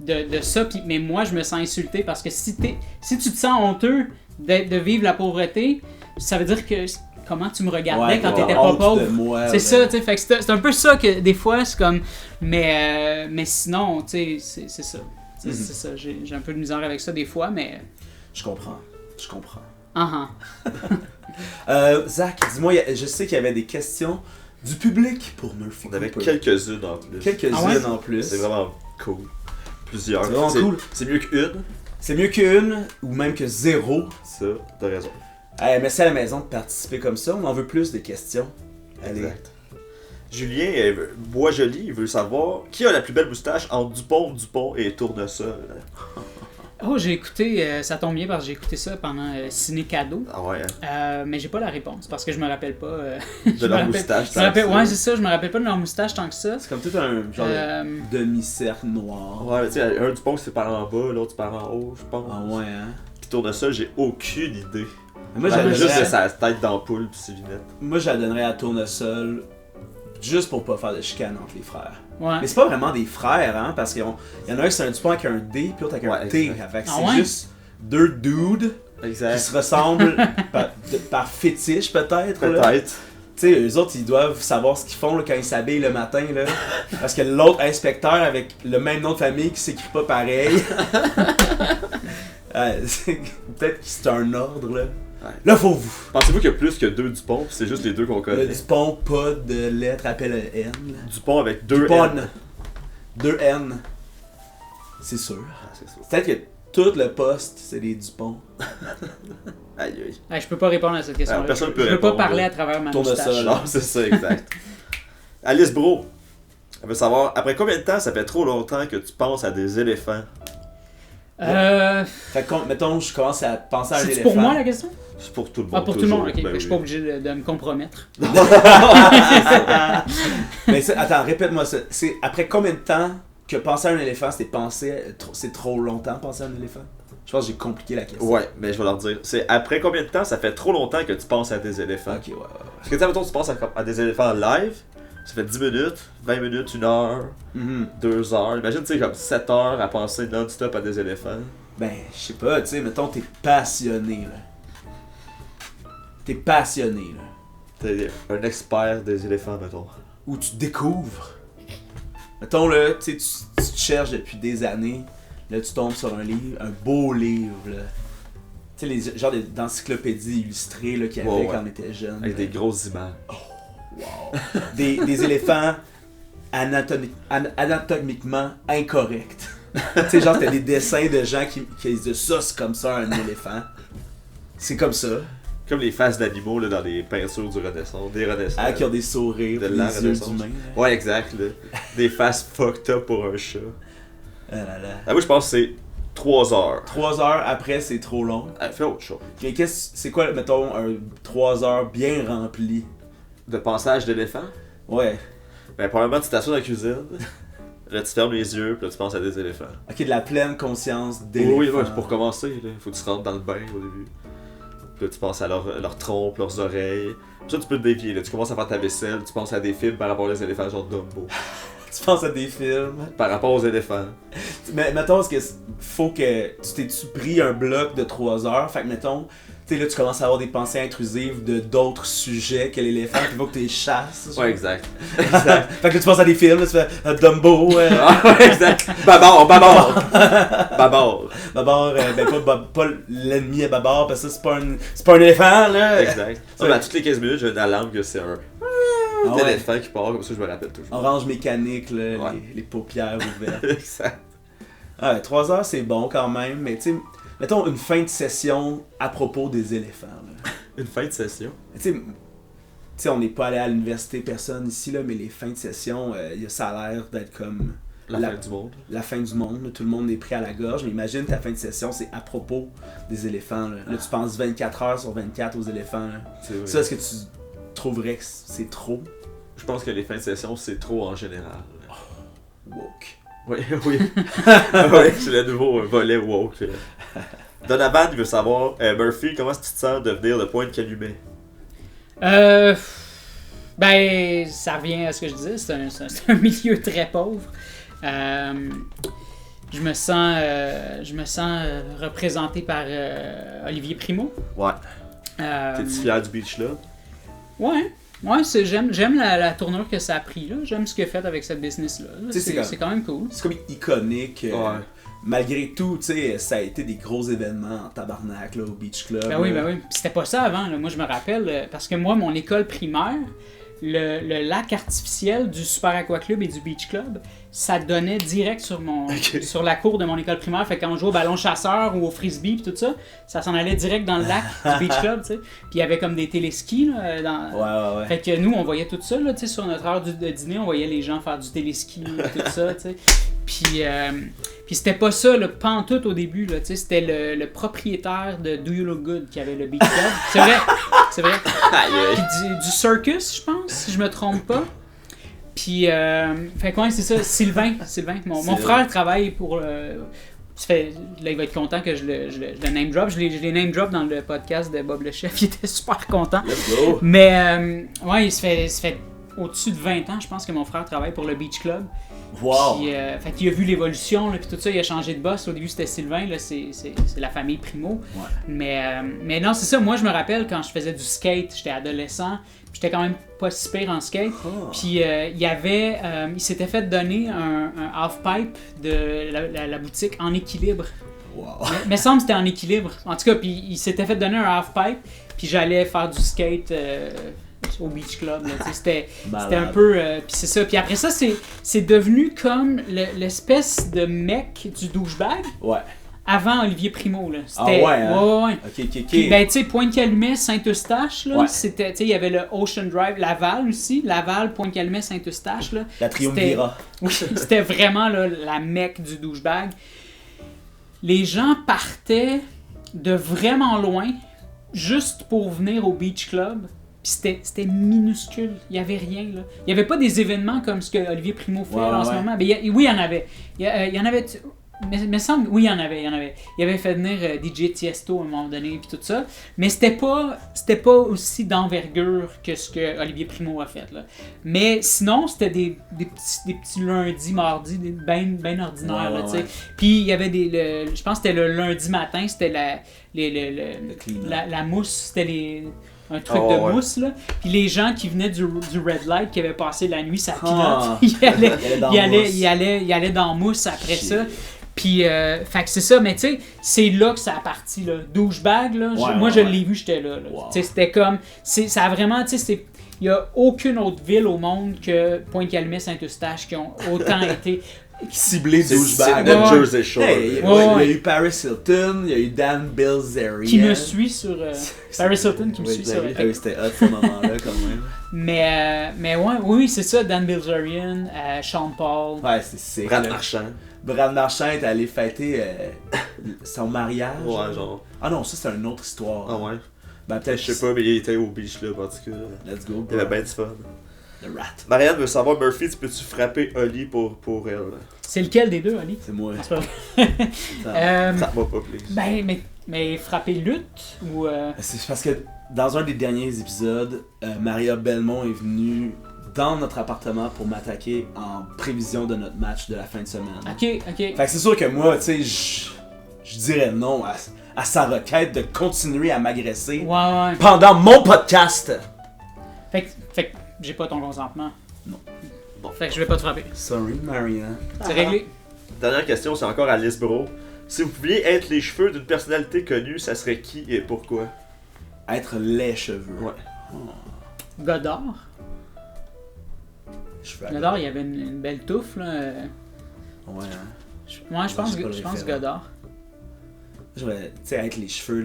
de ça, puis, mais moi je me sens insulté parce que si tu te sens honteux de vivre la pauvreté, ça veut dire que... Comment tu me regardais quand t'étais pas pauvre. C'est ça, tu sais, fait que c'est un peu ça que des fois c'est comme, mais sinon, tu sais, c'est ça. C'est ça, j'ai un peu de misère avec ça des fois, mais... Je comprends. Zach, dis-moi, je sais qu'il y avait des questions du public pour Murphy. On avait quelques-unes en plus. En plus. C'est vraiment cool. Plusieurs. C'est vraiment cool. C'est mieux qu'une. C'est mieux qu'une, ou même que zéro. Ça, t'as raison. Merci à la maison de participer comme ça, on en veut plus de questions. Allez. Exact. Julien Boisjoli, il veut savoir qui a la plus belle moustache entre Dupont et Tournesol. Oh, j'ai écouté, ça tombe bien parce que j'ai écouté ça pendant Ciné Cadeau. Ah ouais. Mais j'ai pas la réponse parce que je me rappelle pas. De leur moustache. Ouais, c'est ça, je me rappelle pas de leur moustache tant que ça. C'est comme tout un genre demi-cercle noir. Ouais, tu sais, un Dupont c'est par en bas, l'autre c'est par en haut, je pense. Ah ouais, hein. Puis Tournesol, j'ai aucune idée. Moi, juste de sa tête d'ampoule pis ses lunettes. Moi, je la donnerais à Tournesol juste pour pas faire de chicane entre les frères. Ouais. Mais c'est pas vraiment des frères, hein, parce qu'il y en a un c'est un Dupont avec un D, puis l'autre avec un T. Fait que c'est juste deux dudes qui se ressemblent par fétiche, peut-être. Peut-être. Tu sais, eux autres, ils doivent savoir ce qu'ils font là, quand ils s'habillent le matin, là. Parce que l'autre inspecteur avec le même nom de famille qui s'écrit pas pareil. Peut-être que c'est un ordre, là. Ouais. Là, faut vous. Pensez-vous qu'il y a plus que 2 Dupont, puis c'est juste les 2 qu'on connaît? Le Dupont, pas de lettre, appelle le N. Là. Dupont avec 2 Dupont. N. 2 N. C'est sûr. Ah, c'est sûr. Peut-être que tout le poste, c'est des Dupont. Aïe aïe. Je peux pas répondre à cette question-là. Personne Je peut peux pas répondre, parler là. à travers ma Tournesol. moustache. Non, c'est ça, exact. Alice Bro, elle veut savoir, après combien de temps ça fait trop longtemps que tu penses à des éléphants? Fait que, mettons, je commence à penser à un C'est éléphant. pour moi la question? C'est pour tout le monde. Ah, pour tout le monde, ok. toujours. Ben Je suis oui. pas obligé de me compromettre. Mais attends, répète-moi ça. C'est après combien de temps que penser à un éléphant, c'est trop longtemps penser à un éléphant? Je pense que j'ai compliqué la question. Ouais, mais je vais leur dire. C'est après combien de temps ça fait trop longtemps que tu penses à des éléphants? Ok, ouais. Parce que tu sais, mettons, tu penses à des éléphants live, ça fait 10 minutes, 20 minutes, 1 heure, Mhm. 2 heures. Imagine, tu sais, comme 7 heures à penser non-stop à des éléphants. Ben, je sais pas, tu sais, mettons, t'es passionné, là. T'es passionné, là. T'es un expert des éléphants, mettons. Où tu découvres. Mettons, là, tu sais, tu te cherches depuis des années. Là, tu tombes sur un livre, un beau livre, là. Tu sais, les genres d'encyclopédies illustrées, là, qu'il y avait Ouais, ouais. quand on était jeune. Avec là. des grosses images. Wow. Des éléphants anatomiquement incorrects. Tu sais, genre, t'as des dessins de gens qui disent ça, c'est comme ça, un éléphant. C'est comme ça. Comme les faces d'animaux là, dans les peintures du Renaissance. Des Renaissances. Ah, qui ont des sourires, De pis la des yeux Renaissance. d'humains. là. Ouais, exact. Là. Des faces fucked up pour un chat. Ah là là. Ah, moi, je pense que c'est 3 heures. 3 heures après, c'est trop long. Ah, fais autre chose. Mais c'est quoi, mettons, 3 heures bien remplies? De passage d'éléphant? Ouais. Ben, probablement, tu t'assois dans la cuisine. Là, tu fermes les yeux, puis là, tu penses à des éléphants. Ok, de la pleine conscience Oui, d'éléphants. oui, ouais, pour commencer, là. Faut que tu rentres dans le bain au début. Puis là, tu penses à leur trompe, leurs oreilles. Puis ça, tu peux te dévier, là. Tu commences à faire ta vaisselle, tu penses à des films par rapport aux éléphants, genre Dumbo. Tu penses à des films. Par rapport aux éléphants. Mais mettons, parce que faut que tu t'es-tu pris un bloc de 3 heures. Fait que mettons, tu sais, là, tu commences à avoir des pensées intrusives de d'autres sujets que l'éléphant, puis il faut que tu les chasses. genre. Ouais, exact. Exact. Fait que là, tu penses à des films, là, tu fais Dumbo, Ah, ouais, exact. Babar, babar. Babar. Babar, ben pas l'ennemi à Babar, parce que ça, c'est pas un éléphant, là. Exact. Ça, ben, à toutes les 15 minutes, j'ai une alarme que c'est un Ah ouais. éléphant qui part, comme ça, je me rappelle toujours. Orange mécanique, là, Ouais. les paupières ouvertes. Exact. Ah, ouais, 3 heures, c'est bon quand même, mais tu sais, mettons une fin de session à propos des éléphants, là. Une fin de session. Tu sais, on n'est pas allé à l'université, personne ici, là, mais les fins de session, ça a l'air d'être comme La fin du monde. la fin du monde. Là. Tout le monde est pris à la gorge. Mais imagine ta fin de session, c'est à propos des éléphants. Là, tu penses 24 heures sur 24 aux éléphants. Là. C'est vrai. Ça, est-ce que tu trouverais que c'est trop Je pense que les fins de session, c'est trop en général. woke? Oui, oui. Oui, c'est le nouveau volet woke. Donovan, il veut savoir, Murphy, comment est-ce que tu te sens de venir de Pointe-Calumet? Ben, ça revient à ce que je disais, c'est un milieu très pauvre. Je me sens représenté par Olivier Primo. Ouais. T'es-tu fier du Beach Club? Ouais, j'aime la tournure que ça a pris là. J'aime ce qu'il a fait avec cette business là. Tu sais, C'est quand même cool. C'est comme iconique. Ouais. Malgré tout, tu sais, ça a été des gros événements en tabarnak là, au Beach Club. Ben oui. Puis c'était pas ça avant. Là. Moi, je me rappelle, parce que moi, mon école primaire, le lac artificiel du Super Aqua Club et du Beach Club, ça donnait direct sur la cour de mon école primaire. Fait que quand on jouait au ballon chasseur ou au frisbee pis tout ça, ça s'en allait direct dans le lac du Beach Club, tu sais. Puis il y avait comme des téléskis là, Ouais. Fait que nous, on voyait tout ça, là, tu sais, sur notre heure de dîner, on voyait les gens faire du téléski et tout ça, tu sais. Puis c'était pas ça, le pantoute au début, là, tu sais, c'était le propriétaire de Do You Look Good qui avait le Beach Club. C'est vrai. Puis du Circus, je pense, si je me trompe pas. Puis, fait quoi, c'est ça, Sylvain. Mon frère travaille pour... ça fait, là, il va être content que je le name drop. Je l'ai name drop dans le podcast de Bob le Chef. Il était super content. Let's go. Mais, ouais, ça fait au-dessus de 20 ans, je pense que mon frère travaille pour le Beach Club. Wow! Puis, fait qu'il a vu l'évolution, là, puis tout ça, il a changé de boss. Au début, c'était Sylvain, là, c'est la famille Primo. Ouais. Mais non, c'est ça. Moi, je me rappelle quand je faisais du skate, j'étais adolescent, puis j'étais quand même pas si pire en skate. Oh. Puis il s'était fait donner un half-pipe de la boutique En Équilibre. Wow! Mais semble que c'était En Équilibre. En tout cas, puis il s'était fait donner un half-pipe, puis j'allais faire du skate au Beach Club. Là, c'était un peu... puis c'est ça. Puis après ça, c'est devenu comme l'espèce de mec du douchebag Ouais. avant Olivier Primo. Là. Ah ouais, hein? Ouais. Ok. Puis, ben, tu sais, Pointe-Calumet, Saint-Eustache, là, Ouais. c'était, tu sais, il y avait le Ocean Drive, Laval aussi, Laval, Pointe-Calumet, Saint-Eustache, là. La triumvirat. Oui, c'était vraiment là, la mecque du douchebag. Les gens partaient de vraiment loin juste pour venir au Beach Club. Puis c'était minuscule, il n'y avait rien. Là. Il n'y avait pas des événements comme ce que Olivier Primo fait là, en ce moment. Mais oui, il y en avait. Il y en avait. Mais semble, oui, il y en avait. Il avait fait venir DJ Tiesto à un moment donné, puis tout ça. Mais c'était pas aussi d'envergure que ce que Olivier Primo a fait. Là. Mais sinon, c'était des petits lundis, mardis, ben ordinaires. Ouais, là, ouais. Puis il y avait je pense que c'était le lundi matin, c'était la mousse, c'était un truc de mousse, là. Puis les gens qui venaient du Red Light, qui avaient passé la nuit sa pilote, ils allaient dans mousse après ça. Puis, fait que c'est ça, mais tu sais, c'est là que ça a parti, là. Douchebag, là. Moi, je l'ai vu, j'étais là. Wow. Tu sais, c'était comme. Ça a vraiment, tu sais, il n'y a aucune autre ville au monde que Pointe-Calumet, Saint-Eustache qui ont autant été. Ciblé C'est douchebag. de Jersey Shore. Hey, il y a eu Paris Hilton, il y a eu Dan Bilzerian. Qui me suit sur. Paris Hilton qui me suit sur. Oui, c'était hot ce moment-là, quand même. Mais ouais, oui, c'est ça, Dan Bilzerian, Sean Paul. Ouais, c'est sick. Brad là. Marchand. Brad Marchand est allé fêter son mariage. Ouais, genre. Ah non, ça c'est une autre histoire. Ah ouais. Ben peut-être. Je sais pas, mais il était au beach là, en tout cas. Let's go, Il y avait bien du fun. The rat. Marianne veut savoir, Murphy, tu peux-tu frapper Oli pour elle? C'est lequel des deux, Ali? C'est moi. C'est pas vrai. Ça va pas, please. Ben, mais frapper lutte ou. C'est parce que dans un des derniers épisodes, Maria Belmont est venue dans notre appartement pour m'attaquer en prévision de notre match de la fin de semaine. Ok. Fait que c'est sûr que moi, tu sais, je dirais non à sa requête de continuer à m'agresser Ouais. pendant mon podcast. Fait que j'ai pas ton consentement. Non. Bon. Fait que je vais pas te frapper. Sorry, Maria. C'est réglé. Dernière question, c'est encore Alice Bro. Si vous pouviez être les cheveux d'une personnalité connue, ça serait qui et pourquoi? Être les cheveux. Ouais. Godard. Cheveux à Godard, il y avait une belle touffe, là. Ouais, hein. Moi, je pense J'ai pas le référent. Godard. Je voudrais, tu sais, être les cheveux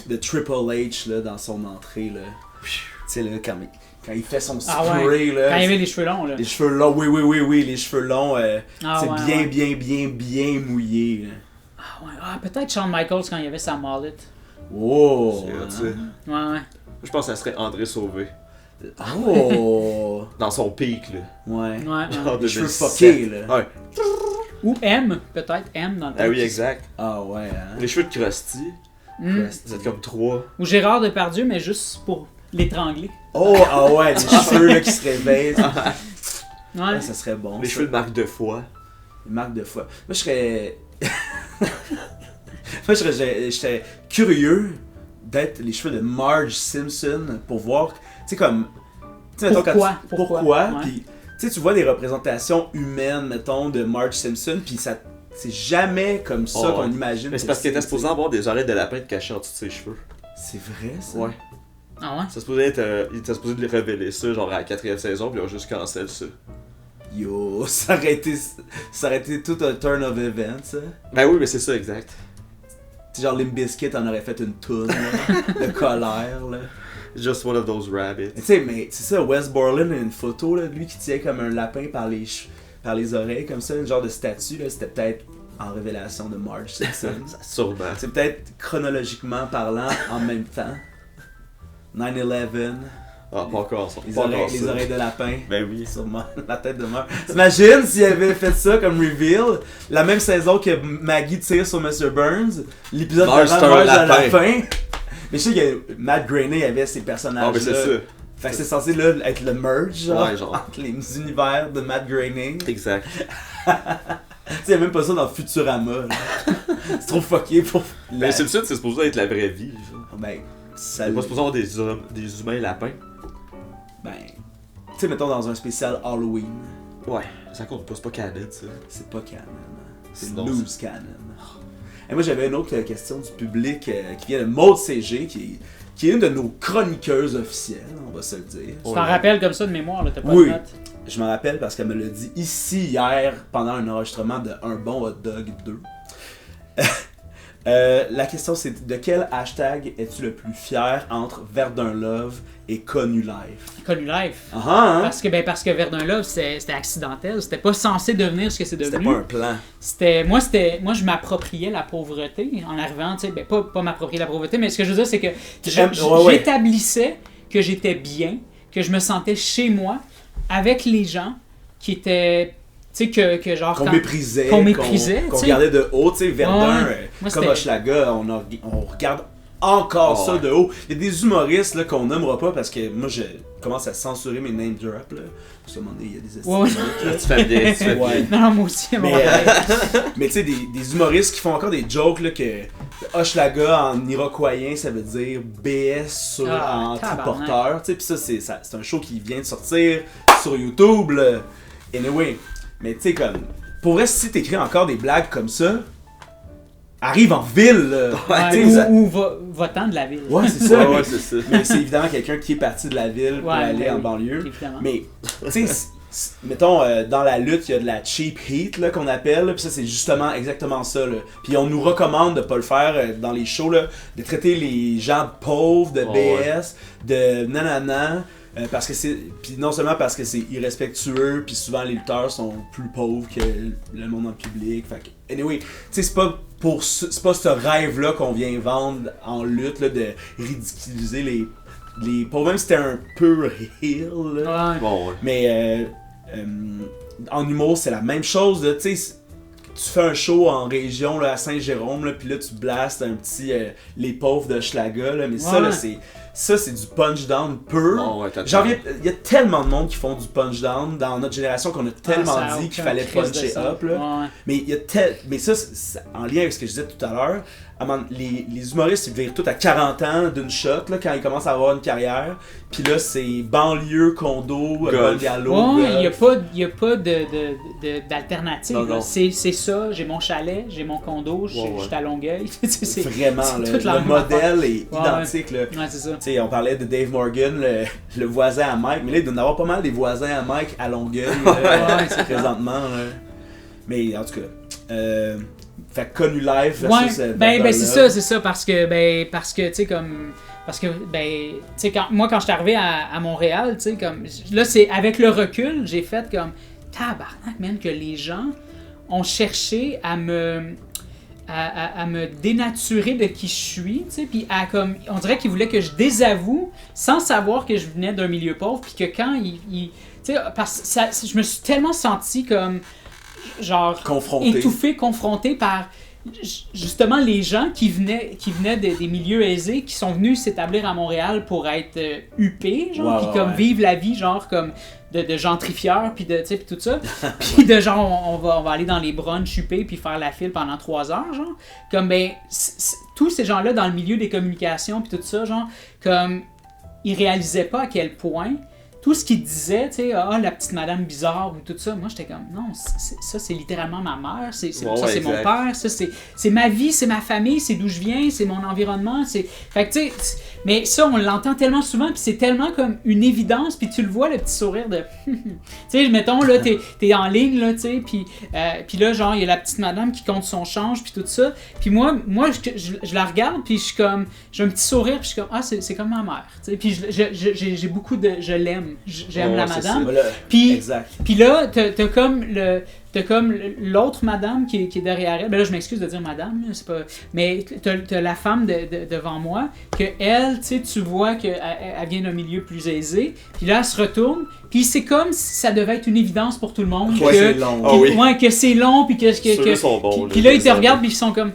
de Triple H, là, dans son entrée, là. Tu sais, là, quand il fait son spray, Ah ouais. là. Quand il avait les cheveux longs, là. Les cheveux longs, oui, les cheveux longs, Ah c'est ouais, bien mouillés, là. Ah ouais. Ah, peut-être Shawn Michaels quand il avait sa mullet. Oh! C'est hot, ça. Ouais. Je pense que ça serait André Sauvé. Oh! Dans son pic, là. Ouais. Genre Les cheveux 2007. fuckés, là. Ouais. Ou M, peut-être M dans le Ah oui, temps. exact. Ah ouais, hein. Les cheveux de Krusty, Mm. vous êtes comme 3. Ou Gérard Depardieu, mais juste pour l'étrangler. Oh, ah ouais, les cheveux, là, qui se réveillent. Ouais. Ouais, ça serait bon. Les ça. cheveux de Marc Defoy. Une marque de foi. Moi, je serais. Moi, j'étais curieux d'être les cheveux de Marge Simpson pour voir. Tu sais, comme. Tu sais, mettons, Pourquoi? Pourquoi? Ouais. Puis, tu sais, tu vois des représentations humaines, mettons, de Marge Simpson, puis ça. C'est jamais comme ça Oh, qu'on imagine. Mais c'est que parce qu'il était supposé avoir des oreilles de lapin cachées en dessous de ses cheveux. C'est vrai, ça? Ouais. Ah ouais? Ça supposait être, il était supposé de les révéler ça, genre à la 4ème saison, puis ils ont juste cancel ça. Yo, ça aurait été tout un turn of events, ça. Ben oui, mais c'est ça, exact. Tu sais, genre Limp Bizkit en aurait fait une toune, là, de colère, là. Just one of those rabbits. Tu sais, mais c'est ça, Wes Borland a une photo là, de lui qui tient comme un lapin par les oreilles, comme ça, une genre de statue, là, c'était peut-être en révélation de Marge Simpson. Sûrement. C'est peut-être chronologiquement parlant en même temps. 9/11, Ah, pas encore ça. les Pas encore oreilles, les ça. oreilles de lapin. Ben oui. Sûrement, la tête de mort. T'imagines s'il avait fait ça comme reveal, la même saison que Maggie tire sur Mr. Burns, l'épisode Marge, d'avant c'est un Marge à lapin. lapin. Mais je sais que Matt Groening avait ces personnages-là. Ah, mais c'est ça. Fait que c'est censé là, être le merge genre, Ouais, genre. entre les univers de Matt Groening. Exact. Tu sais, y'a même pas ça dans Futurama. Là. C'est trop fucké pour. Mais Simpson, c'est supposé être la vraie vie. Ça. Ben, ça. C'est pas supposé avoir des humains lapins. Ben. Tu sais, mettons dans un spécial Halloween. Ouais, ça compte pas, c'est pas canon ça. C'est pas canon. C'est Sinon, loose canon. Et moi, j'avais une autre question du public qui vient de Maud CG, qui est une de nos chroniqueuses officielles, on va se le dire. Tu t'en rappelles comme ça de mémoire, là, t'as pas Oui. de notes? Je me rappelle parce qu'elle me l'a dit ici hier pendant un enregistrement de Un bon hot dog 2. La question c'est de quel hashtag es-tu le plus fier entre Verdun Love et Connu Live? Connu Live. Hein? Parce que Verdun Love, c'était accidentel. C'était pas censé devenir ce que c'est devenu. C'était pas un plan. Moi, je m'appropriais la pauvreté en arrivant, tu sais, ben pas m'approprier la pauvreté, mais ce que je veux dire, c'est que j'établissais que j'étais bien, que je me sentais chez moi, avec les gens qui étaient... Tu sais, que genre. Qu'on méprisait. Qu'on t'sais. regardait de haut. Tu sais, Verdun, Moi, comme Hochelaga, on regarde encore ça de haut. Il y a des humoristes là, qu'on nommera pas parce que moi, je commence à censurer mes name drops. Là. Parce qu'à un moment donné, il y a des estimes. Tu fais bien, tu fais bien. Ouais. Non, moi aussi, Mais tu sais, des humoristes qui font encore des jokes là, que Hochelaga en iroquoien, ça veut dire BS en triporteur. Tu sais, pis ça, c'est un show qui vient de sortir sur YouTube. Là. Anyway. Mais tu sais, comme, pour vrai, si t'écris encore des blagues comme ça, arrive en ville, là. Ou va-t'en de la ville. Ouais, c'est ça. Ouais, c'est ça. Mais c'est évidemment quelqu'un qui est parti de la ville pour aller en banlieue. Évidemment. Mais, tu sais, mettons, dans la lutte, il y a de la cheap heat, là, qu'on appelle, là, pis ça, c'est justement exactement ça, là. Puis on nous recommande de pas le faire dans les shows, là, de traiter les gens de pauvres, de BS, de nanana. Parce que c'est. Puis non seulement parce que c'est irrespectueux, puis souvent les lutteurs sont plus pauvres que le monde en public. Fait que, anyway, tu sais, c'est pas ce rêve-là qu'on vient vendre en lutte, là, de ridiculiser les pauvres, même si c'était un peu heel, là. Ouais. Bon, ouais. Mais en humour, c'est la même chose, tu sais. Tu fais un show en région là, à Saint-Jérôme, là, puis là tu blastes un petit les pauvres de Schlaga, là, mais ça là c'est du punch down pur. Oh, ouais, il y a tellement de monde qui font du punch down dans notre génération qu'on a tellement dit qu'il fallait puncher up là. Ouais. Mais il y a mais ça en lien avec ce que je disais tout à l'heure, les humoristes ils virent tout à 40 ans d'une shot là, quand ils commencent à avoir une carrière. Puis là c'est banlieue, condo, bungalow. Ouais, il y a pas d'alternative. Non. C'est ça, j'ai mon chalet, j'ai mon condo, je suis à Longueuil. C'est vraiment toute le modèle est identique là. Ouais, c'est ça. T'sais, on parlait de Dave Morgan, le voisin à Mike, mais là il doit y en avoir pas mal des voisins à Mike à Longueuil présentement. Là. Mais en tout cas, fait Connu Live versus c'est ça parce que tu sais comme parce que tu sais quand je suis arrivé à Montréal, tu sais comme là c'est avec le recul, j'ai fait comme tabarnak man que les gens ont cherché à me dénaturer de qui je suis, tu sais, puis comme on dirait qu'ils voulaient que je désavoue sans savoir que je venais d'un milieu pauvre, puis que quand tu sais, parce que ça, je me suis tellement senti comme genre étouffé, confronté par justement les gens qui venaient des milieux aisés, qui sont venus s'établir à Montréal pour être huppés, genre, puis comme vivre la vie genre comme de gentrifieurs, puis de tu sais puis tout ça, puis de genre on va aller dans les brunchs huppés puis faire la file pendant 3 heures, genre comme tous ces gens-là dans le milieu des communications puis tout ça, genre comme ils réalisaient pas à quel point tout ce qu'ils disaient, tu sais, la petite madame bizarre ou tout ça, moi j'étais comme non, ça c'est littéralement ma mère, c'est mon père, ça c'est ma vie, c'est ma famille, c'est d'où je viens, c'est mon environnement, c'est fait que tu sais, mais ça on l'entend tellement souvent puis c'est tellement comme une évidence puis tu le vois le petit sourire de tu sais mettons là t'es en ligne là tu sais puis là genre il y a la petite madame qui compte son change puis tout ça puis moi je la regarde puis je suis comme j'ai un petit sourire puis je suis comme c'est comme ma mère tu sais puis j'ai beaucoup de je l'aime. J'aime la madame. Puis là, t'as comme l'autre madame qui est derrière elle. Ben là, je m'excuse de dire madame, c'est pas. Mais t'as la femme devant moi, que elle, tu sais, tu vois qu'elle vient d'un milieu plus aisé. Puis là, elle se retourne. Puis c'est comme si ça devait être une évidence pour tout le monde. Ouais, c'est long. Que c'est long. Puis que sont bons, puis là, ils te regardent, puis ils sont comme.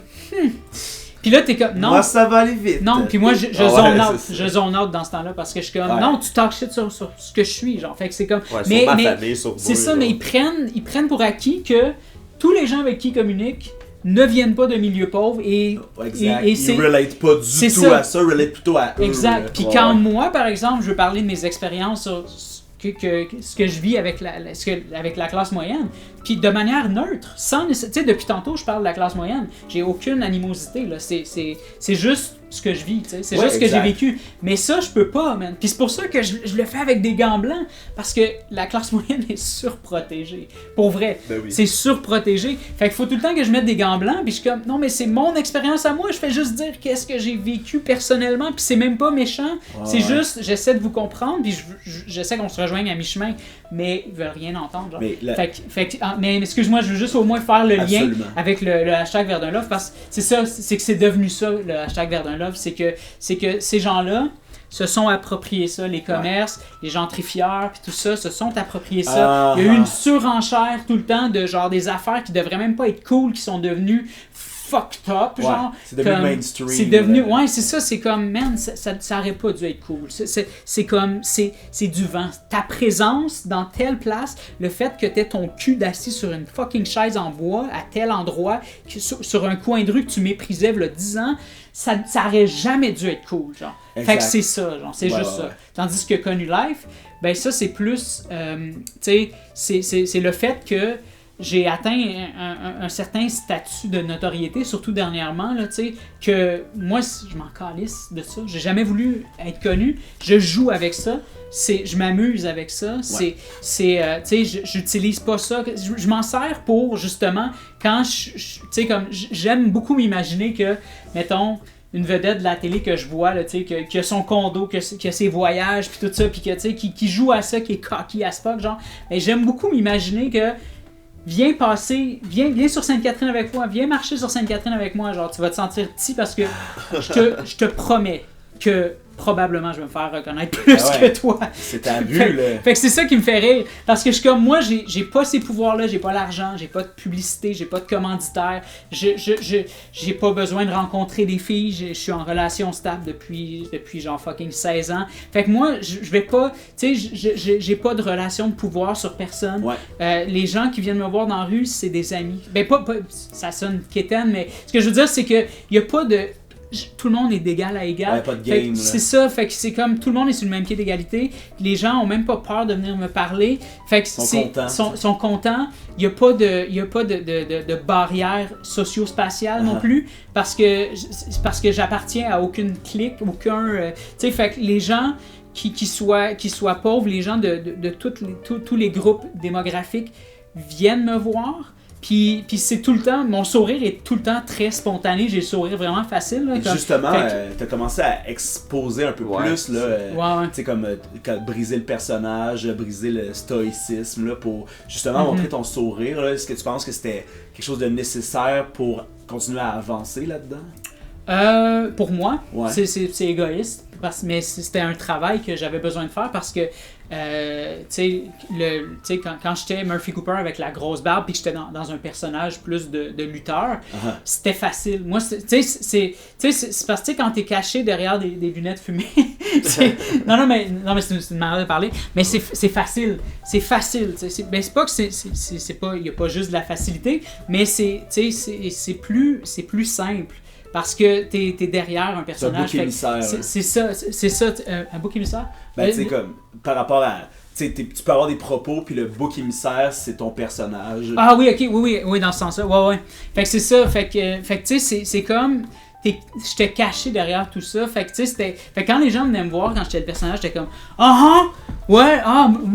Puis là, t'es comme, non. Moi, ça va aller vite. Non, puis moi, je Ah ouais, zone out. c'est ça. Je zone out dans ce temps-là parce que je suis comme, Ouais. non, tu talk shit sur ce que je suis, genre. Fait que c'est comme. Ouais, mais sur ma famille, sur c'est moi, ça, genre. mais ils prennent pour acquis que tous les gens avec qui ils communiquent ne viennent pas de milieux pauvres et. Ouais, exact. et Ils relate pas c'est du tout ça. à ça, relate plutôt à eux. Exact. là. Puis Ouais, quand ouais. moi, par exemple, je veux parler de mes expériences sur ce que je vis avec avec la classe moyenne, puis de manière neutre, sans tu sais, depuis tantôt, je parle de la classe moyenne, j'ai aucune animosité, là. C'est juste ce que je vis, tu sais. C'est Ouais, juste ce que j'ai exact. vécu. Mais ça, je peux pas, man. Puis c'est pour ça que je le fais avec des gants blancs, parce que la classe moyenne est surprotégée. Pour vrai. Ben oui. C'est surprotégé. Fait qu'il faut tout le temps que je mette des gants blancs, puis je suis comme, non, mais c'est mon expérience à moi, je fais juste dire qu'est-ce que j'ai vécu personnellement, puis c'est même pas méchant. C'est ouais. juste, j'essaie de vous comprendre, puis j'essaie qu'on se rejoigne à mi-chemin, mais ils veulent rien entendre. Genre. Mais la- Mais excuse-moi, je veux juste au moins faire le lien Absolument. avec le hashtag Verdun Love, parce que c'est ça, c'est que c'est devenu ça, le hashtag Verdun Love, c'est que ces gens-là se sont appropriés ça, les commerces, les gentrifieurs, puis tout ça, se sont appropriés ça. Il y a eu une surenchère tout le temps de genre des affaires qui devraient même pas être cool, qui sont devenues fucked up, Ouais, genre. c'est devenu comme- mainstream. C'est devenu, là. ouais, c'est ça, c'est comme, man, ça aurait pas dû être cool. C'est comme, c'est du vent. Ta présence dans telle place, le fait que t'aies ton cul d'assis sur une fucking chaise en bois à tel endroit, sur un coin de rue que tu méprisais il y a 10 ans, ça aurait jamais dû être cool, genre. Fait que Exact. c'est ça, genre, c'est Ouais, juste ouais, ça. ouais. Tandis que Connu Life, ben ça c'est plus, tu sais, c'est le fait que j'ai atteint un certain statut de notoriété, surtout dernièrement, là, tu sais, que moi, je m'en calisse de ça. J'ai jamais voulu être connu. Je joue avec ça. Je m'amuse avec ça. Ouais. Tu sais, j'utilise pas ça. Je m'en sers pour, justement, quand tu sais, comme, j'aime beaucoup m'imaginer que, mettons, une vedette de la télé que je vois, là, tu sais, qui a son condo, qui a ses voyages, puis tout ça, puis que, tu sais, qui joue à ça, qui est cocky as fuck, genre. Mais j'aime beaucoup m'imaginer que viens sur Sainte-Catherine avec moi, viens marcher sur Sainte-Catherine avec moi, genre tu vas te sentir petit parce que je te promets que probablement je vais me faire reconnaître plus Ah ouais. que toi. C'est ta vue, Fait, là. fait que c'est ça qui me fait rire. Parce que je suis comme, moi, j'ai pas ces pouvoirs-là, j'ai pas l'argent, j'ai pas de publicité, j'ai pas de commanditaire, j'ai pas besoin de rencontrer des filles, je suis en relation stable depuis genre fucking 16 ans. Fait que moi, je vais pas, tu sais, j'ai pas de relation de pouvoir sur personne. Ouais. Les gens qui viennent me voir dans la rue, c'est des amis. Ben, pas ça sonne quétaine, mais ce que je veux dire, c'est que y a pas de. Tout le monde est d'égal à égal. Ouais, pas de Fait que game, là. c'est ça, fait que c'est comme tout le monde est sur le même pied d'égalité. Les gens ont même pas peur de venir me parler. Fait que sont contents. Il y a pas de barrière socio-spatiale non plus parce que j'appartiens à aucune clique, aucun. Tu sais, fait que les gens qui soient pauvres, les gens de tous les groupes démographiques viennent me voir. Puis c'est tout le temps, mon sourire est tout le temps très spontané, j'ai le sourire vraiment facile. Là, comme, Justement, fait t'as commencé à exposer un peu Ouais, plus, là, ouais. tu sais, comme briser le personnage, briser le stoïcisme, là, pour justement montrer ton sourire. Là. Est-ce que tu penses que c'était quelque chose de nécessaire pour continuer à avancer là-dedans? Pour moi, Ouais. c'est égoïste, mais c'était un travail que j'avais besoin de faire parce que, tu sais, quand j'étais Murphy Cooper avec la grosse barbe puis que j'étais dans un personnage plus de lutteur, c'était facile. Moi, tu sais, c'est parce que tu sais, quand t'es caché derrière des lunettes fumées, non, mais c'est une manière de parler, mais c'est facile. C'est facile. Ben, c'est pas que c'est pas, il y a pas juste de la facilité, mais c'est plus simple. Parce que t'es derrière un personnage. C'est un bouc émissaire. C'est ça, un bouc émissaire. Ben, tu sais, comme, par rapport à. Tu sais, tu peux avoir des propos, puis le bouc émissaire, c'est ton personnage. Ah oui, ok, oui, dans ce sens-là. Ouais. Fait que c'est ça. Fait que tu sais, c'est comme. J'étais caché derrière tout ça. Fait que tu sais, fait que quand les gens venaient me voir, quand j'étais le personnage, j'étais comme.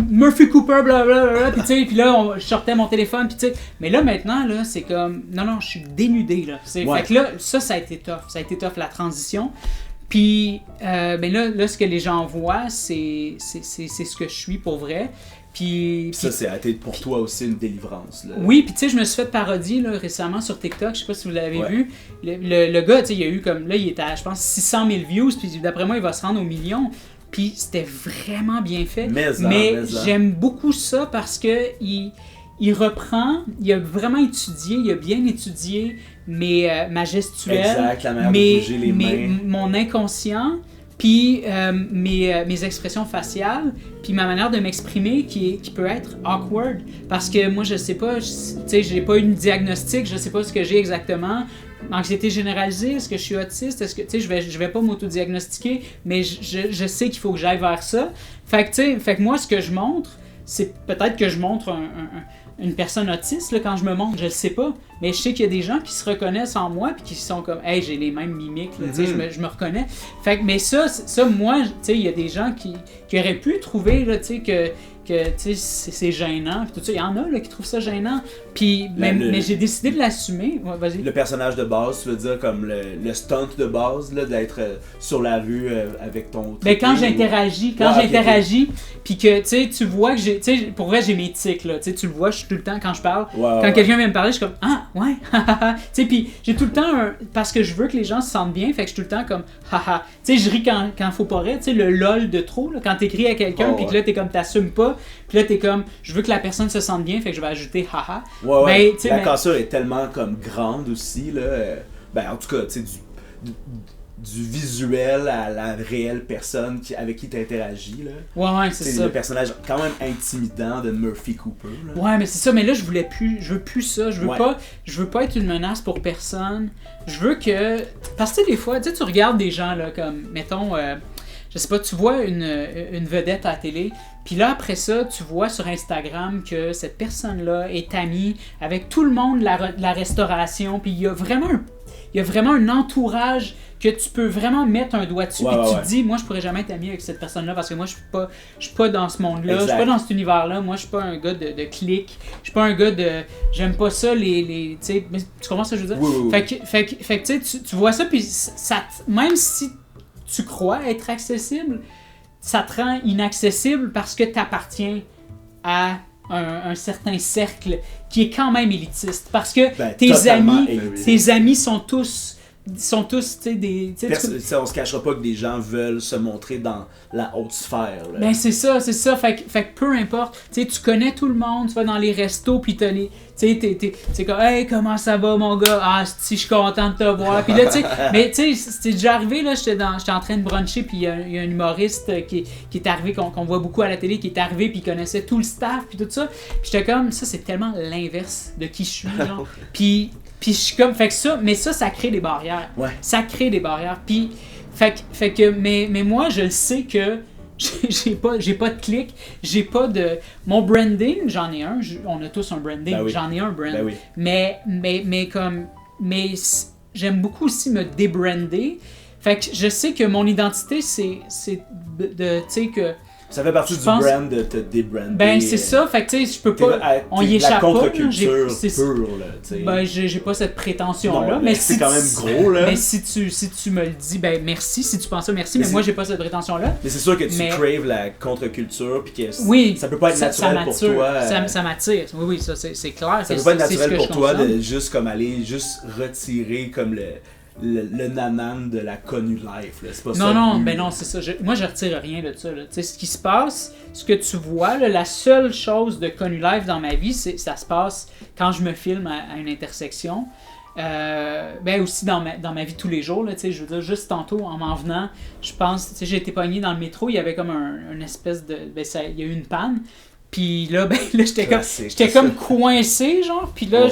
Murphy Cooper, blablabla. Puis tu sais, puis là, je sortais mon téléphone, puis tu sais. Mais là, maintenant, là, c'est comme. Non, je suis dénudé, là. Ouais. Fait que là, ça a été tough. Ça a été tough, la transition. Puis, ben là, ce que les gens voient, c'est ce que je suis pour vrai. Puis ça, c'est été pour toi aussi une délivrance. Là. Oui, puis tu sais, je me suis fait parodie là, récemment sur TikTok, je sais pas si vous l'avez vu. Le gars, tu sais, il a eu comme, là, il était à, je pense, 600 000 views, puis d'après moi, il va se rendre aux millions. Puis c'était vraiment bien fait. Mais j'aime beaucoup ça parce que il a vraiment étudié, il a bien étudié ma gestuelle, exact, la manière de bouger les mains. mon inconscient, puis mes expressions faciales, puis ma manière de m'exprimer qui peut être awkward. Parce que moi, je sais pas, tu sais, j'ai pas une diagnostic, je sais pas ce que j'ai exactement. Anxiété généralisée, est-ce que je suis autiste, est-ce que, tu sais, je vais pas m'auto-diagnostiquer, mais je sais qu'il faut que j'aille vers ça. Fait que moi, ce que je montre, c'est peut-être que je montre une personne autiste là, quand je me montre, je le sais pas, mais je sais qu'il y a des gens qui se reconnaissent en moi puis qui sont comme hey, j'ai les mêmes mimiques là, je me reconnais. Fait que mais ça moi, tu sais, il y a des gens qui auraient pu trouver là, tu sais que tu sais c'est gênant, puis tout ça, il y en a là qui trouvent ça gênant. Puis mais j'ai décidé de l'assumer. Ouais, vas-y. Le personnage de base, tu veux dire comme le stunt de base là, d'être sur la rue avec ton ben quand j'interagis, puis que tu sais tu vois que j'ai, tu sais, pour vrai j'ai mes tics là, tu sais, tu le vois, je suis tout le temps quand je parle, quand quelqu'un vient me parler, je suis comme ah ouais, tu sais, puis j'ai tout le temps parce que je veux que les gens se sentent bien, fait que je suis tout le temps comme haha, tu sais, je ris quand faut pas rire, tu sais, le lol de trop là, quand t'écris à quelqu'un puis que là t'es comme t'assumes pas, puis là t'es comme je veux que la personne se sente bien, fait que je vais ajouter haha. Ouais. La cassure est tellement comme grande aussi là, ben en tout cas, tu sais, du visuel à la réelle personne avec qui tu interagis. Ouais, c'est ça. Le personnage quand même intimidant de Murphy Cooper. Là. Ouais, mais c'est ça. Mais là, je veux plus ça. Je veux pas être une menace pour personne. Je veux que... Parce que des fois, tu regardes des gens, là, comme, mettons... je sais pas, tu vois une vedette à la télé, puis là, après ça, tu vois sur Instagram que cette personne-là est amie avec tout le monde de la restauration, puis il y a vraiment un entourage que tu peux vraiment mettre un doigt dessus, puis tu te dis, moi, je pourrais jamais être ami avec cette personne-là, parce que moi, je suis pas dans ce monde-là, je suis pas dans cet univers-là, moi, je suis pas un gars de clics, je suis pas un gars de... J'aime pas ça, tu sais, tu comprends ce que je veux dire? Oui. Fait que tu vois ça, puis ça, même si tu crois être accessible, ça te rend inaccessible parce que tu appartiens à un certain cercle qui est quand même élitiste. Parce que tes amis sont tous tu sais, on se cachera pas que des gens veulent se montrer dans la haute sphère. Là. Ben c'est ça. Fait que peu importe, tu connais tout le monde, tu vas dans les restos, puis t'as les... Tu sais, t'es comme, hey, comment ça va, mon gars? Ah, si, je suis content de te voir. Puis là, tu sais, mais tu sais, c'était déjà arrivé, là, j'étais en train de bruncher, puis il y a un humoriste qui est arrivé, qu'on voit beaucoup à la télé, qui est arrivé, puis il connaissait tout le staff, puis tout ça. Puis j'étais comme, ça, c'est tellement l'inverse de qui je suis, genre. Puis je suis comme, fait que ça, mais ça crée des barrières. Ouais. Ça crée des barrières. Puis, fait que, mais moi, je le sais que j'ai pas de clic, j'ai pas de... Mon branding, j'en ai un, on a tous un branding, ben oui. J'en ai un brand. Ben oui. Mais j'aime beaucoup aussi me débrander. Fait que je sais que mon identité, c'est de, tu sais, que... Ça fait partie du brand de te débrander. Ben c'est ça, fait que tu sais, je peux pas... On y échappe la pas. contre-culture pure, là, tu sais. Ben j'ai pas cette prétention-là. Mais c'est quand même gros, là. Mais si tu me le dis, ben merci. Si tu penses ça, merci. Mais moi, j'ai pas cette prétention-là. Mais c'est sûr que tu craves la contre-culture, puis que oui, ça peut pas être naturel pour toi. Ça m'attire. Oui, ça c'est clair. Ça peut pas être naturel pour toi de juste comme aller juste retirer comme le nanan de la connue life, là. C'est pas ça. Non, ben non, c'est ça. Moi, je retire rien de ça. Tu sais, ce qui se passe, ce que tu vois, là, la seule chose de connue life dans ma vie, ça se passe quand je me filme à une intersection. Ben aussi dans ma vie tous les jours, là, tu sais, je veux dire, juste tantôt, en m'en venant, je pense, tu sais, j'ai été pogné dans le métro, il y avait comme une espèce de... Ben, il y a eu une panne. Puis là, j'étais comme coincé, genre. Puis là,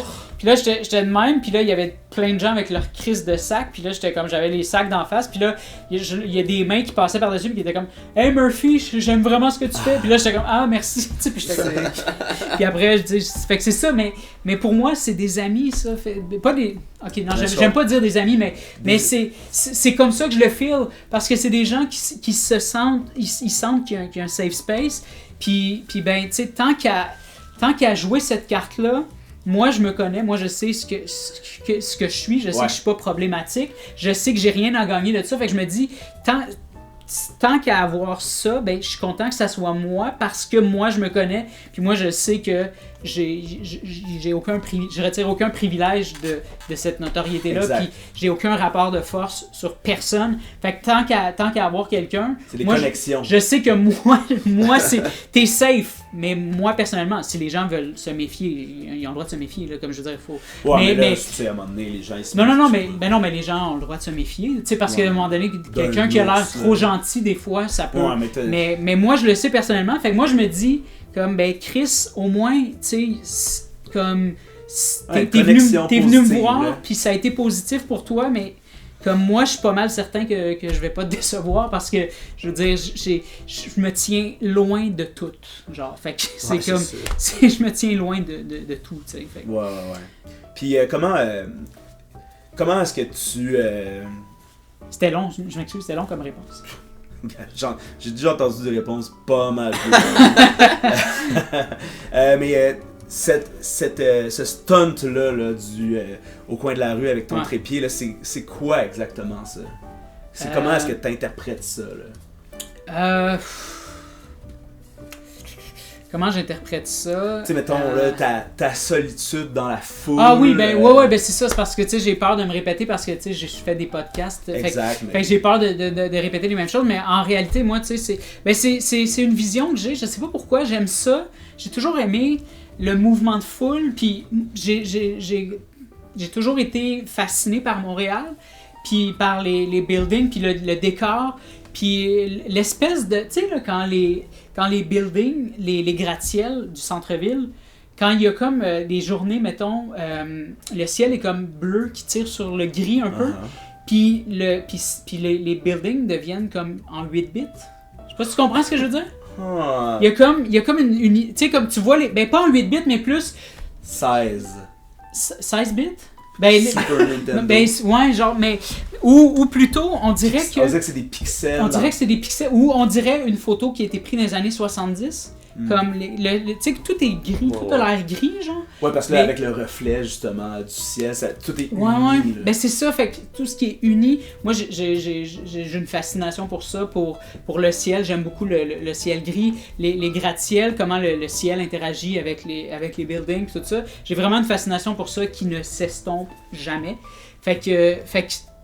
j'étais de même. Puis là, il y avait plein de gens avec leurs crises de sacs. Puis là, j'avais les sacs d'en face. Puis là, il y a des mains qui passaient par-dessus. Puis qui étaient comme, hey Murphy, j'aime vraiment ce que tu fais. Puis là, j'étais comme, ah, merci. Puis j'étais comme, puis après, je dis, fait que c'est ça. Mais pour moi, c'est des amis, ça. Pas des. Ok, non, j'aime pas dire des amis, mais c'est comme ça que je le feel. Parce que c'est des gens qui se sentent. Ils sentent qu'il y a un safe space. Puis ben, tu sais, tant qu'à jouer cette carte-là, moi, je me connais, moi, je sais ce que je suis, je sais que je suis pas problématique, je sais que j'ai rien à gagner de ça, fait que je me dis, tant qu'à avoir ça, ben, je suis content que ça soit moi, parce que moi, je me connais, puis moi, je sais que j'ai je retire aucun privilège de cette notoriété-là, Exact. puis j'ai aucun rapport de force sur personne. Fait que tant qu'à avoir quelqu'un, C'est les moi, connexions. je sais que moi t'es safe, mais moi personnellement, si les gens veulent se méfier, ils ont le droit de se méfier, là, comme je veux dire, il faut. Ouais, mais là, tu sais, à un moment donné, les gens, ils se Non, méfient. mais les gens ont le droit de se méfier, tu sais, parce Ouais. qu'à un moment donné, quelqu'un qui a l'air luxe, trop là. gentil, des fois, ça peut. Ouais, Mais moi, je le sais personnellement, fait que moi, je me dis, comme, ben, Chris, au moins, tu sais, comme, Ouais, t'es venu me positive, voir, là. puis ça a été positif pour toi, mais comme moi, je suis pas mal certain que je vais pas te décevoir parce que, je veux dire, je me tiens loin de tout. Genre, fait que c'est Ouais, comme. ça. Je me tiens loin de tout, tu sais. Fait que- Ouais. Puis comment est-ce que tu... C'était long, je m'excuse, c'était long comme réponse. J'ai déjà entendu des réponses pas mal plus. Mais ce stunt-là là, au coin de la rue avec ton Ouais. trépied, là, c'est quoi exactement ça? Comment est-ce que tu interprètes ça? Là? Comment j'interprète ça? Tu sais, mettons, là, ta solitude dans la foule. Ah oui, ben c'est ça, c'est parce que tu sais, j'ai peur de me répéter parce que tu sais, je fais des podcasts. Exact. Fait que j'ai peur de répéter les mêmes choses, mais en réalité, moi, tu sais, c'est une vision que j'ai. Je sais pas pourquoi j'aime ça. J'ai toujours aimé le mouvement de foule, puis j'ai toujours été fasciné par Montréal, puis par les buildings, puis le décor, puis l'espèce de... Tu sais, là, quand les buildings, les gratte-ciels du centre-ville, quand il y a comme des journées, mettons, le ciel est comme bleu qui tire sur le gris un peu, puis les buildings deviennent comme en 8 bits. Je sais pas si tu comprends ce que je veux dire? Il y a comme une tu sais, comme tu vois, ben pas en 8 bits, mais plus 16. 16 bits? Ben, Super Nintendo. ben, ouais, genre, mais. Ou plutôt, on dirait que. On dirait que c'est des pixels. On dirait que c'est des pixels. Ou on dirait une photo qui a été prise dans les années 70. Comme, tu sais, que tout est gris, tout a l'air gris, genre. Ouais, parce que là, avec le reflet, justement, du ciel, tout est uni. Ouais. Là. Ben, c'est ça, fait que tout ce qui est uni. Moi, j'ai une fascination pour ça, pour le ciel. J'aime beaucoup le ciel gris, les gratte-ciels, comment le ciel interagit avec les buildings, tout ça. J'ai vraiment une fascination pour ça qui ne s'estompe jamais. Fait que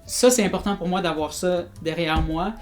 ça, c'est important pour moi d'avoir ça derrière moi.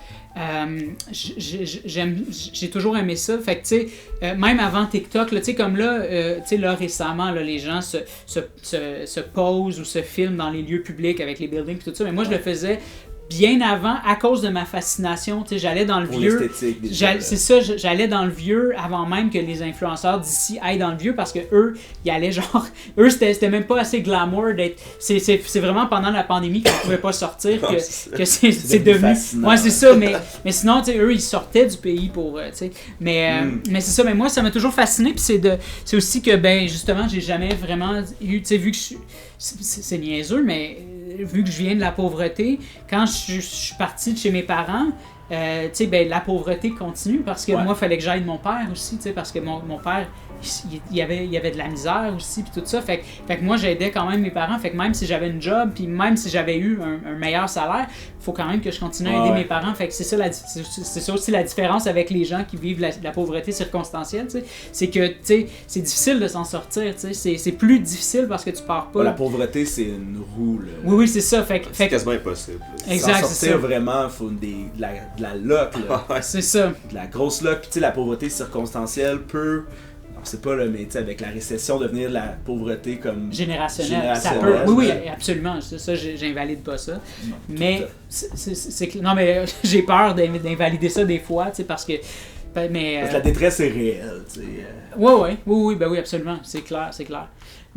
J'ai toujours aimé ça. Fait que, tu sais, même avant TikTok, là, tu sais, comme là, tu sais, là, récemment, là, les gens se posent ou se filment dans les lieux publics avec les buildings et tout ça. Mais moi, je le faisais bien avant, à cause de ma fascination. Tu sais, j'allais dans le Pour vieux. l'esthétique, déjà. C'est ça, j'allais dans le vieux avant même que les influenceurs d'ici aillent dans le vieux parce que eux, ils allaient genre. Eux, c'était même pas assez glamour d'être. C'est vraiment pendant la pandémie qu'on pouvait pas sortir que c'est devenu. fascinant. Ouais, c'est ça, mais sinon, tu sais, eux, ils sortaient du pays pour. Tu sais. Mais c'est ça, mais moi, ça m'a toujours fasciné. Puis c'est aussi que, ben, justement, j'ai jamais vraiment eu. Tu sais, vu que c'est niaiseux, mais vu que je viens de la pauvreté, quand je suis parti de chez mes parents, tu sais, ben, la pauvreté continue parce que moi, il fallait que j'aide mon père aussi, tu sais, parce que mon père, il y avait de la misère aussi, puis tout ça. Fait que moi, j'aidais quand même mes parents. Fait que même si j'avais une job, puis même si j'avais eu un meilleur salaire, il faut quand même que je continue à aider mes parents. Fait que c'est ça aussi la différence avec les gens qui vivent la pauvreté circonstancielle, tu sais. C'est que, tu sais, c'est difficile de s'en sortir, tu sais. C'est plus difficile parce que tu pars pas. La pauvreté, c'est une roue, là. Oui, c'est ça. C'est quasiment impossible. Exact, S'en c'est sortir, ça. vraiment, il faut de la luck, là. C'est ça. De la grosse luck. Puis, tu sais, la pauvreté circonstancielle peut... On sait pas, là, mais tu sais, avec la récession, devenir de la pauvreté comme... Générationnel. Ça peut. Générationnel. Oui, absolument. Ça, j'invalide pas ça. Mais non, mais j'ai peur d'invalider ça des fois, tu sais, parce que. Mais, Parce que la détresse est réelle, tu sais. Oui, ben oui, absolument. C'est clair.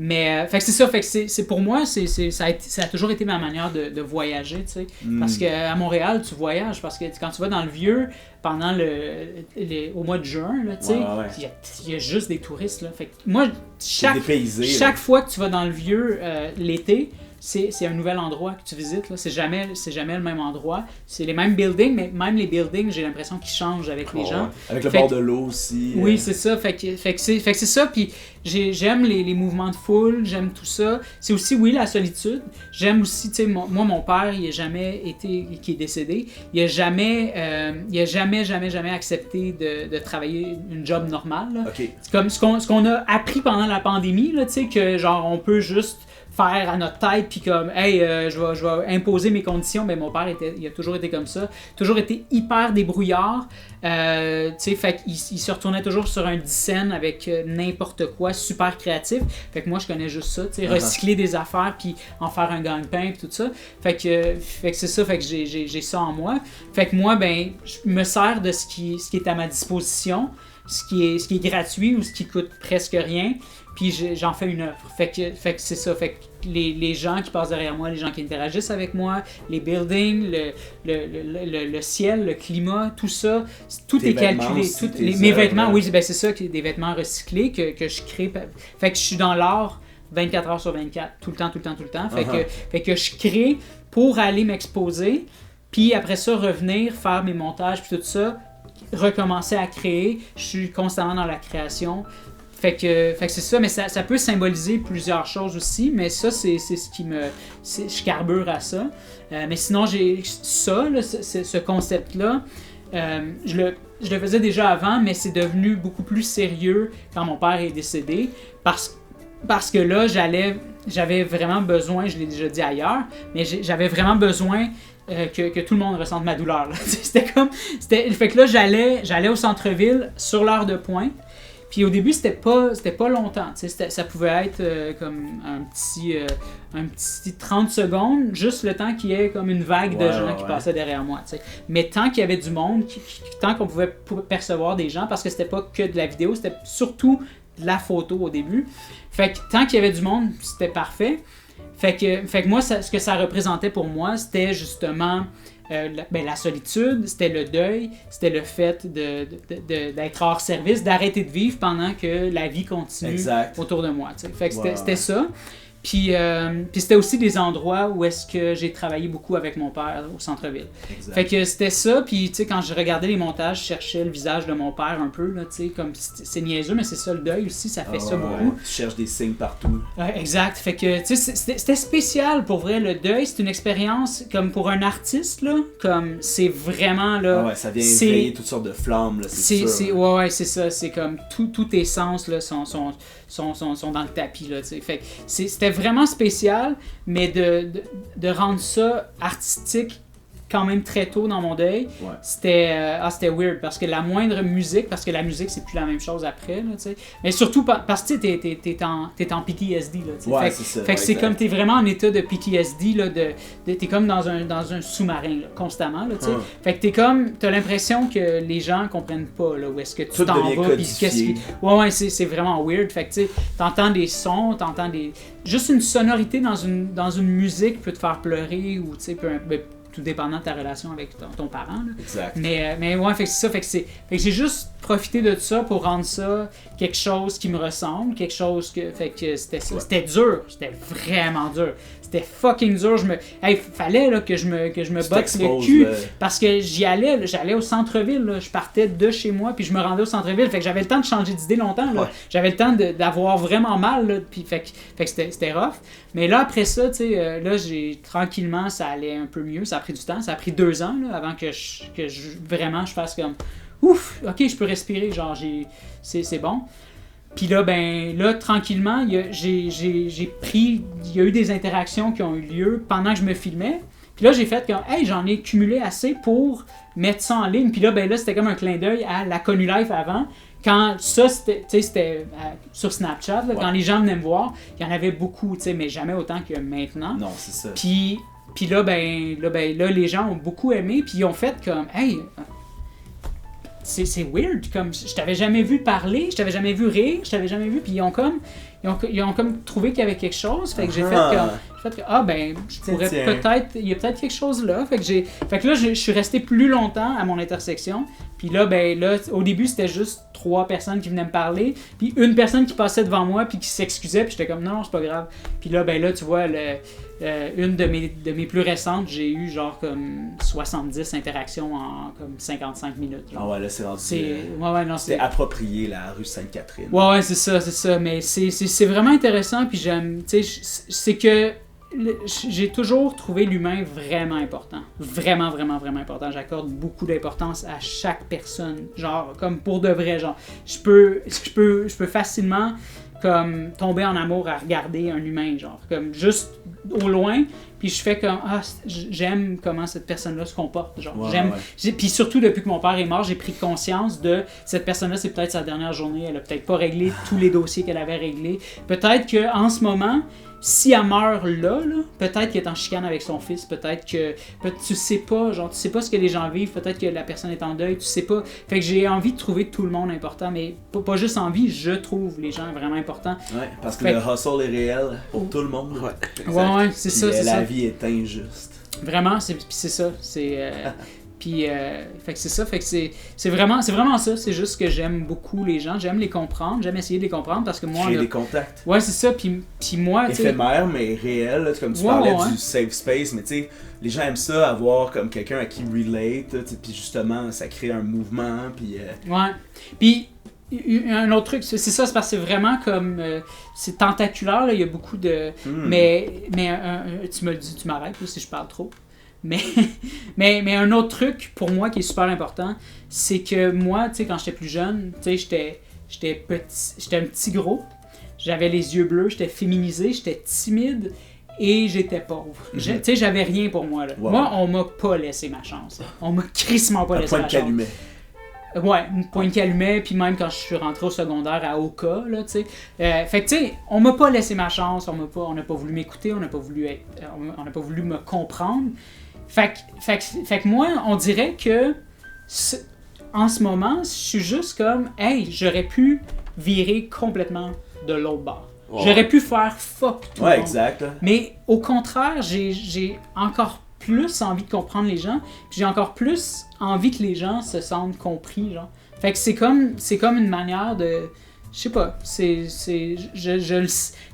Mais, fait que c'est ça, fait que c'est pour moi, ça a toujours été ma manière de voyager, tu sais. Parce qu'à Montréal, tu voyages, parce que quand tu vas dans le vieux, pendant au mois de juin, là, tu sais, il y a juste des touristes, là. Fait que moi, chaque fois que tu vas dans le vieux l'été, c'est un nouvel endroit que tu visites. Là. C'est jamais le même endroit. C'est les mêmes buildings, mais même les buildings, j'ai l'impression qu'ils changent avec les gens. Avec le bord de l'eau aussi. Oui, c'est ça. Fait que c'est ça. Puis j'aime les mouvements de foule, j'aime tout ça. C'est aussi, oui, la solitude. J'aime aussi, tu sais, moi, mon père, il a jamais été, qui est décédé, il a jamais accepté de travailler une job normale. Là. Okay. C'est comme ce qu'on a appris pendant la pandémie, là, tu sais, que genre on peut juste faire à notre tête puis comme hey je vais imposer mes conditions. Mais mon père il a toujours été comme ça, toujours été hyper débrouillard, tu sais, fait qu'il se retournait toujours sur un 10 cents avec n'importe quoi, super créatif. Fait que moi je connais juste ça, tu sais, recycler des affaires puis en faire un gagne-pain puis tout ça. Fait que c'est ça, fait que j'ai ça en moi. Fait que moi ben je me sers de ce qui est à ma disposition, ce qui est gratuit ou ce qui coûte presque rien. Puis j'en fais une œuvre. Fait que c'est ça. Fait que les gens qui passent derrière moi, les gens qui interagissent avec moi, les buildings, le ciel, le climat, tout ça, tout est calculé. Mes vêtements, oui, ben c'est ça, des vêtements recyclés que je crée. Fait que je suis dans l'art 24 heures sur 24, tout le temps. Fait que je crée pour aller m'exposer, puis après ça, revenir, faire mes montages, puis tout ça, recommencer à créer. Je suis constamment dans la création. Fait que c'est ça, mais ça peut symboliser plusieurs choses aussi, mais ça, c'est ce qui je carbure à ça. Mais sinon, j'ai ça, là, ce concept-là, je le faisais déjà avant, mais c'est devenu beaucoup plus sérieux quand mon père est décédé, parce que là, j'avais vraiment besoin, je l'ai déjà dit ailleurs, mais j'avais vraiment besoin que tout le monde ressente ma douleur. Là. Fait que là, j'allais au centre-ville sur l'heure de pointe. Puis au début, c'était pas longtemps. Ça pouvait être comme un petit 30 secondes, juste le temps qu'il y ait comme une vague de gens qui passaient derrière moi. T'sais. Mais tant qu'il y avait du monde, tant qu'on pouvait percevoir des gens, parce que c'était pas que de la vidéo, c'était surtout de la photo au début. Fait que tant qu'il y avait du monde, c'était parfait. Fait que moi, ce que ça représentait pour moi, c'était justement la solitude, c'était le deuil, c'était le fait d'être hors service, d'arrêter de vivre pendant que la vie continue autour de moi. T'sais. Fait que c'était ça. Puis c'était aussi des endroits où est-ce que j'ai travaillé beaucoup avec mon père au centre-ville. Exact. Fait que c'était ça, puis tu sais, quand je regardais les montages, je cherchais le visage de mon père un peu, là, tu sais, comme c'est niaiseux, mais c'est ça le deuil aussi, ça fait ça beaucoup. Tu cherches des signes partout. Exact, fait que tu sais, c'était spécial pour vrai, le deuil, c'est une expérience comme pour un artiste, là, comme c'est vraiment, là... ça vient éveiller toutes sortes de flammes, là, c'est sûr. C'est ça, c'est comme tous tes sens, là, sont dans le tapis, là, tu sais. Fait que c'était vraiment spécial, mais de rendre ça artistique quand même très tôt dans mon deuil, c'était weird, parce que la moindre musique, parce que la musique c'est plus la même chose après, là, tu sais. Mais surtout parce que t'es en PTSD, là, tu sais. Fait que c'est comme t'es vraiment en état de PTSD, là, t'es comme dans un sous-marin, là, constamment, là, tu sais. Fait que t'as l'impression que les gens comprennent pas, là, où est-ce que tu t'en vas, puis qu'est-ce qui... c'est vraiment weird. Fait que tu sais, t'entends des sons, juste une sonorité dans une musique peut te faire pleurer, ou tu sais, tout dépendant de ta relation avec ton parent. Là. Exact. Mais ouais, fait que c'est ça. Fait que j'ai juste profité de ça pour rendre ça quelque chose qui me ressemble, quelque chose que... Fait que c'était ça. C'était dur. C'était vraiment dur. C'était fucking dur. Fallait là, que je me botte le cul. Parce que j'allais au centre-ville. Là. Je partais de chez moi, puis je me rendais au centre-ville. Fait que j'avais le temps de changer d'idée longtemps. Là. J'avais le temps d'avoir vraiment mal. Là, puis fait que c'était rough. Mais là, après ça, tu sais, là, tranquillement, ça allait un peu mieux. Ça a pris du temps. Ça a pris 2 ans là, avant que vraiment je fasse comme... Ouf, ok, je peux respirer. Genre, c'est bon. Puis là, tranquillement, il y a eu des interactions qui ont eu lieu pendant que je me filmais. Puis là, j'ai fait comme, hey, j'en ai cumulé assez pour mettre ça en ligne. Puis là, c'était comme un clin d'œil à la Connu Life avant. Quand ça, c'était sur Snapchat, là, quand les gens venaient me voir, il y en avait beaucoup, mais jamais autant que maintenant. Non, c'est ça. Puis là, les gens ont beaucoup aimé, puis ils ont fait comme, hey... C'est weird, comme je t'avais jamais vu parler, je t'avais jamais vu rire, je t'avais jamais vu, puis ils ont comme trouvé qu'il y avait quelque chose, fait que j'ai fait comme, J'ai fait que, ah ben, je pourrais Tiens. peut-être, il y a peut-être quelque chose là. Fait que là, je suis resté plus longtemps à mon intersection. Puis là, ben là, au début, c'était juste 3 personnes qui venaient me parler. Puis une personne qui passait devant moi, puis qui s'excusait. Puis j'étais comme, non, c'est pas grave. Puis là, ben là, tu vois, une de mes plus récentes, j'ai eu genre comme 70 interactions en comme 55 minutes. Genre. Ah ouais, là, c'est rendu... non, c'est approprié, la rue Sainte-Catherine. Ouais, c'est ça. Mais c'est vraiment intéressant. Puis j'aime, tu sais, c'est que j'ai toujours trouvé l'humain vraiment important. Vraiment, vraiment, vraiment important. J'accorde beaucoup d'importance à chaque personne. Genre, comme pour de vrai, genre, je peux facilement comme tomber en amour à regarder un humain, genre, comme juste au loin, puis je fais comme, ah, j'aime comment cette personne-là se comporte, genre, j'aime, puis surtout depuis que mon père est mort, j'ai pris conscience de, cette personne-là, c'est peut-être sa dernière journée, elle a peut-être pas réglé tous les dossiers qu'elle avait réglés, peut-être qu'en ce moment, si elle meurt là, peut-être qu'elle est en chicane avec son fils, peut-être que tu sais pas, genre tu sais pas ce que les gens vivent, peut-être que la personne est en deuil, tu sais pas. Fait que j'ai envie de trouver tout le monde important, mais pas juste envie, je trouve les gens vraiment importants. Ouais, parce que le hustle est réel pour tout le monde. Ouais, c'est ça, c'est ça. La vie est injuste. Vraiment, c'est ça, c'est puis fait que c'est ça, fait que c'est vraiment ça, c'est juste que j'aime beaucoup les gens, j'aime les comprendre, j'aime essayer de les comprendre parce que moi créer des contacts. Ouais, c'est ça, puis moi tu sais éphémère mais réel, là, comme tu parlais du safe space, mais tu sais les gens aiment ça avoir comme quelqu'un à qui relate, puis justement ça crée un mouvement puis ouais. Puis un autre truc, c'est ça, c'est parce que c'est vraiment comme c'est tentaculaire là, il y a beaucoup de mais tu me le dis, tu m'arrêtes là, si je parle trop. Mais un autre truc pour moi qui est super important, c'est que moi, tu sais, quand j'étais plus jeune, tu sais, j'étais un petit gros, j'avais les yeux bleus, j'étais féminisé, j'étais timide et j'étais pauvre. Tu sais, j'avais rien pour moi là. Wow. Moi, on m'a pas laissé ma chance. On m'a crissement pas laissé ma chance. Ouais, une pointe qui allumait, puis même quand je suis rentré au secondaire à Oka, là, tu sais. Fait que, tu sais, on m'a pas laissé ma chance, on n'a pas voulu m'écouter, on n'a pas voulu me comprendre. Fait que moi, on dirait que en ce moment, je suis juste comme, hey, j'aurais pu virer complètement de l'autre bord. Ouais. J'aurais pu faire fuck tout le monde. Exact. Mais au contraire, j'ai encore plus envie de comprendre les gens, puis j'ai encore plus envie que les gens se sentent compris, genre. Fait que c'est comme une manière de, je sais pas,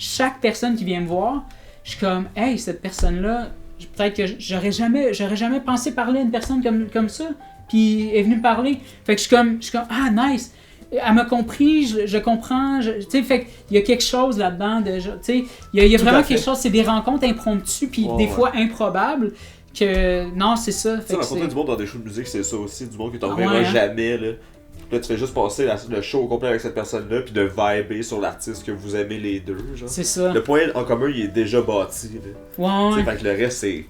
chaque personne qui vient me voir, je suis comme, hey, cette personne-là, peut-être que j'aurais jamais pensé parler à une personne comme ça, puis elle est venue me parler. Fait que je suis comme ah nice, elle m'a compris, je comprends, tu sais, fait qu'il y a quelque chose là-dedans de, tu sais, il y a vraiment quelque chose, c'est des rencontres impromptues puis des fois improbables que non, c'est ça. Tu sais, rencontrer du monde dans des shows de musique, c'est ça aussi, du monde que tu ne reverras jamais là. Là, tu fais juste passer le show au complet avec cette personne-là, puis de vibrer sur l'artiste que vous aimez les deux. Genre. C'est ça. Le point en commun, il est déjà bâti. Là. Ouais. Fait que le reste, c'est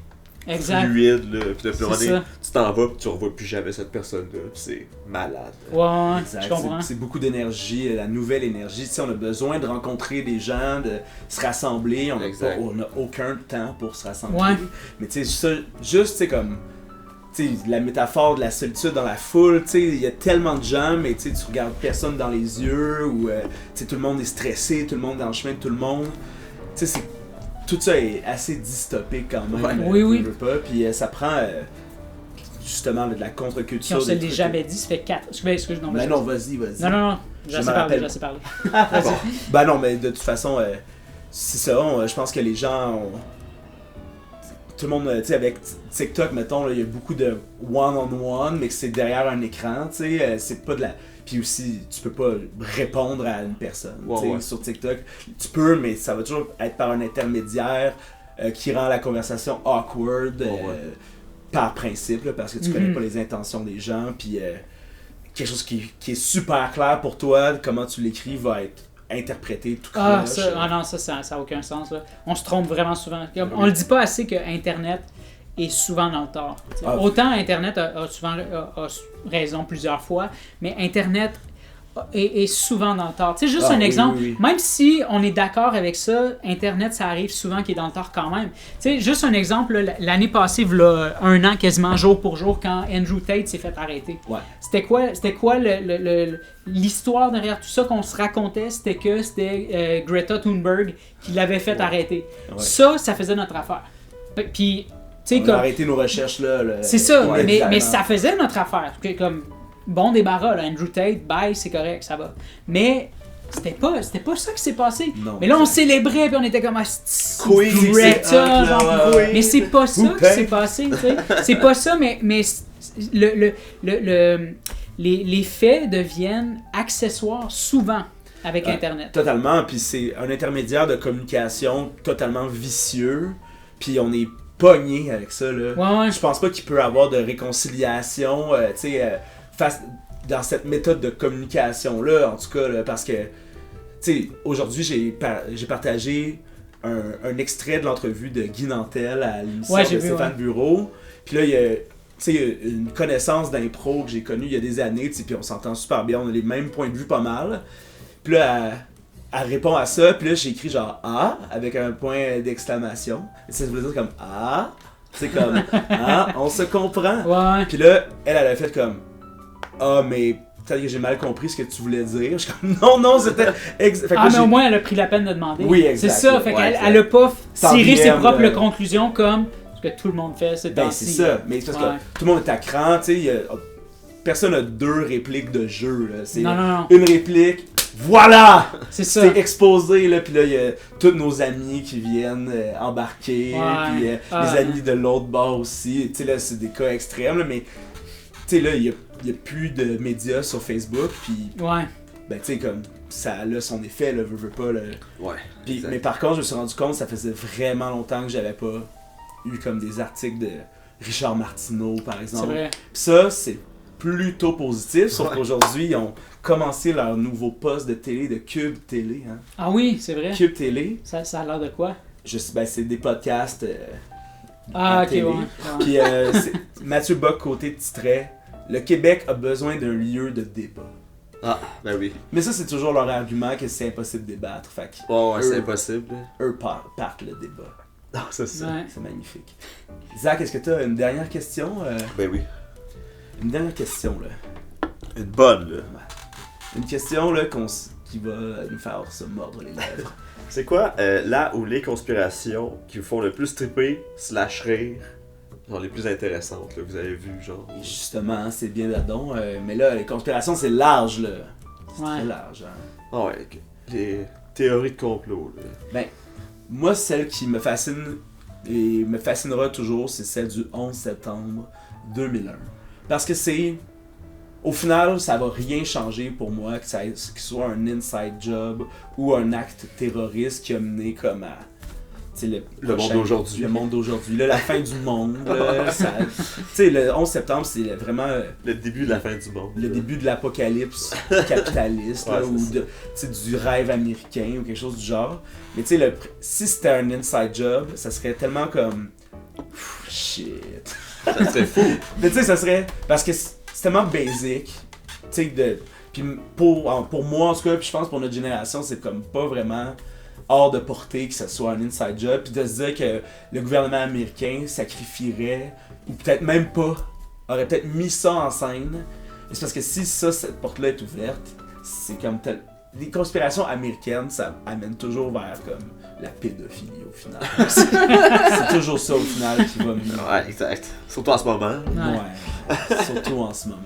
fluide. Là. Puis de plus tu t'en vas, puis tu revois plus jamais cette personne-là. Puis c'est malade. Ouais, exact. Je comprends. C'est beaucoup d'énergie, la nouvelle énergie. Tu sais, on a besoin de rencontrer des gens, de se rassembler. On n'a aucun temps pour se rassembler. Ouais. Mais tu sais, ça, juste, tu sais, comme... T'sais, la métaphore de la solitude dans la foule, il y a tellement de gens, mais tu regardes personne dans les yeux, ou tout le monde est stressé, tout le monde est dans le chemin de tout le monde. Tout ça est assez dystopique quand même. Oui. Pas, puis ça prend justement de la contre-culture. On se l'est jamais dit, ça fait 4. Excuse, non, non, vas-y. Non, j'ai assez parlé. Ben non, mais de toute façon, c'est ça, je pense que les gens ont... Tout le monde, tu sais, avec TikTok, mettons, il y a beaucoup de one-on-one, mais que c'est derrière un écran, tu sais, c'est pas de la... Puis aussi, tu peux pas répondre à une personne, sur TikTok. Tu peux, mais ça va toujours être par un intermédiaire qui rend la conversation awkward, par principe, là, parce que tu connais pas les intentions des gens, puis quelque chose qui est super clair pour toi, comment tu l'écris va être interprété tout croche. Ça n'a aucun sens. Là. On se trompe vraiment souvent. On le dit pas assez que Internet est souvent dans le tort. Autant Internet a souvent raison plusieurs fois, mais Internet est souvent dans le tort. Tu sais, juste Ah, un oui, exemple, oui, oui. même si on est d'accord avec ça, Internet, ça arrive souvent qu'il est dans le tort quand même. Tu sais, juste un exemple, là, l'année passée, là, 1 an quasiment, jour pour jour, quand Andrew Tate s'est fait arrêter. Ouais. C'était quoi l'histoire derrière tout ça qu'on se racontait? C'était que c'était Greta Thunberg qui l'avait fait arrêter. Ouais. Ça faisait notre affaire. Puis, tu sais, On a arrêté nos recherches là. c'est ça, Ouais, mais exactement. ça faisait notre affaire. Comme, bon débarras, là, Andrew Tate, bye, c'est correct, ça va. Mais c'était pas ça qui s'est passé. Non, mais là, on exact. célébrait, puis on était comme, Oui, Greta, c'est hot, genre, là, ouais. mais c'est pas ça Who qui paid? s'est passé, tu sais. C'est pas ça, mais les faits deviennent accessoires souvent avec Internet. Totalement, puis c'est un intermédiaire de communication totalement vicieux, puis on est pogné avec ça là. Ouais. Je pense pas qu'il peut y avoir de réconciliation, tu sais, dans cette méthode de communication là, en tout cas, là, parce que, tu sais, aujourd'hui j'ai partagé un extrait de l'entrevue de Guy Nantel à l'émission de Stéphane Bureau, puis là il y a, tu sais, une connaissance d'impro que j'ai connue il y a des années, tu sais, puis on s'entend super bien, on a les mêmes points de vue pas mal. Puis là, elle répond à ça, puis là, j'ai écrit genre « Ah » avec un point d'exclamation. Et ça veut dire comme « Ah ». C'est comme « Ah, on se comprend ». Ouais. Puis là, elle a fait comme « Ah, mais peut-être que j'ai mal compris ce que tu voulais dire. » Je suis comme « Non, c'était... Fait que là, Mais au moins, elle a pris la peine de demander. Oui, exact. C'est ça, fait Ouais, qu'elle elle a pas tiré ses bien, propres là. conclusions comme ce que tout le monde fait ces Ben, temps-ci. c'est ça. Mais c'est parce Ouais. que tout le monde est à cran, tu sais. Personne n'a 2 répliques de jeu, là. C'est Non. une réplique, voilà! C'est ça. C'est exposé, là, puis là, il y a tous nos amis qui viennent embarquer, Ouais. puis les amis de l'autre bord aussi. Tu sais, là, c'est des cas extrêmes, là, mais, tu sais, là, il y a plus de médias sur Facebook, puis, Ouais. ben, tu sais, comme, ça a son effet, là, veut pas, là. Ouais. Puis, exact. mais par contre, je me suis rendu compte, ça faisait vraiment longtemps que j'avais pas eu, comme, des articles de Richard Martineau, par C'est exemple. vrai. Puis ça, c'est plutôt positif, sauf Ouais. qu'aujourd'hui, ils ont commencé leur nouveau poste de télé, de Cube Télé, hein. Ah oui, c'est vrai. Cube Télé, Ça a l'air de quoi? c'est des podcasts Ah, à ok, télé. ouais. Puis c'est Mathieu Bock côté titrait « Le Québec a besoin d'un lieu de débat Ah, ben oui. ». Mais ça, c'est toujours leur argument que c'est impossible de débattre. Fait Ouais, c'est Eux. impossible. qu'eux partent le débat. Non, c'est ça. Ouais. C'est magnifique. Zach, est-ce que tu as une dernière question? Ben oui. Une dernière question, là. Une bonne, là. Une question, là, qui va nous faire se mordre les lèvres. C'est quoi là où les conspirations qui vous font le plus triper / rire, genre les plus intéressantes, là, que vous avez vues, genre? Justement, c'est bien là-dedans. Mais là, les conspirations, c'est large, là. C'est Ouais. très large, hein. Ah ouais, ok. Les théories de complot, là. Ben, moi, celle qui me fascine et me fascinera toujours, c'est celle du 11 septembre 2001. Parce que c'est... Au final, ça va rien changer pour moi, que qu'il soit un inside job ou un acte terroriste qui a mené comme à... tu sais, Le monde d'aujourd'hui. Le monde d'aujourd'hui. Là, la fin du monde. Là, tu sais, le 11 septembre, c'est vraiment Le début de la fin du monde. le là. début de l'apocalypse capitaliste, là, Ouais, ou c'est de, tu sais, du rêve américain ou quelque chose du genre. Mais tu sais, si c'était un inside job, ça serait tellement comme... Pff, shit. Ça serait fou. Mais tu sais, ça serait... Parce que c'est tellement basic. Tu sais, puis pour moi, en tout cas, puis je pense pour notre génération, c'est comme pas vraiment hors de portée que ce soit un inside job. Puis de se dire que le gouvernement américain sacrifierait, ou peut-être même pas, aurait peut-être mis ça en scène. Mais c'est parce que si cette porte-là est ouverte, c'est comme tel... Les conspirations américaines, ça amène toujours vers comme la pédophilie au final. c'est toujours ça au final qui va mener. Ouais, exact. Surtout en ce moment. Ouais. Surtout en ce moment.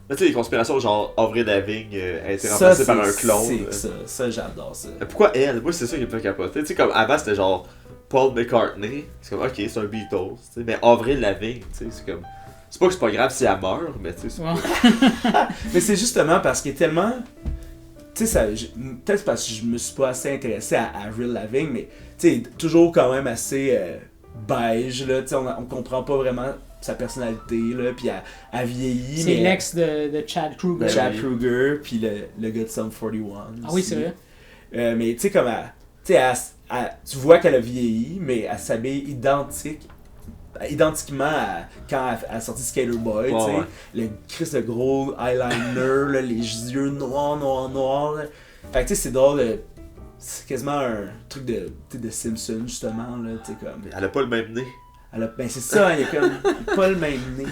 Mais tu sais, les conspirations genre Avril Lavigne a été Ça, remplacée c'est par un clone. sick, ça j'adore ça. Mais pourquoi elle? Moi, c'est ça qui me fait capoter. Tu sais, comme avant, c'était genre Paul McCartney. C'est comme, ok, c'est un Beatles. Tu sais, mais Avril Lavigne, tu sais, c'est comme. C'est pas que c'est pas grave si elle meurt, mais tu sais, c'est Ouais. Mais c'est justement parce qu'il est tellement... Tu sais, peut-être parce que je me suis pas assez intéressé à Avril Lavigne, mais tu sais, toujours quand même assez beige, là. Tu sais, on comprend pas vraiment sa personnalité, là, puis elle vieillit. C'est l'ex de Chad Kruger. Chad oui. Kruger, puis le gars de Sum 41. Ah oui, aussi. c'est vrai. Mais tu sais, comme tu vois qu'elle a vieilli, mais elle s'habille identique identiquement à quand elle a sorti Skater Boy, tu sais. Ouais. Le Chris de gros eyeliner, là, les yeux noirs, là. Fait que tu sais, c'est drôle, c'est quasiment un truc de Simpson, justement, là, tu sais, comme... Elle a pas le même nez. Ben c'est ça, il y a comme pas le même nez.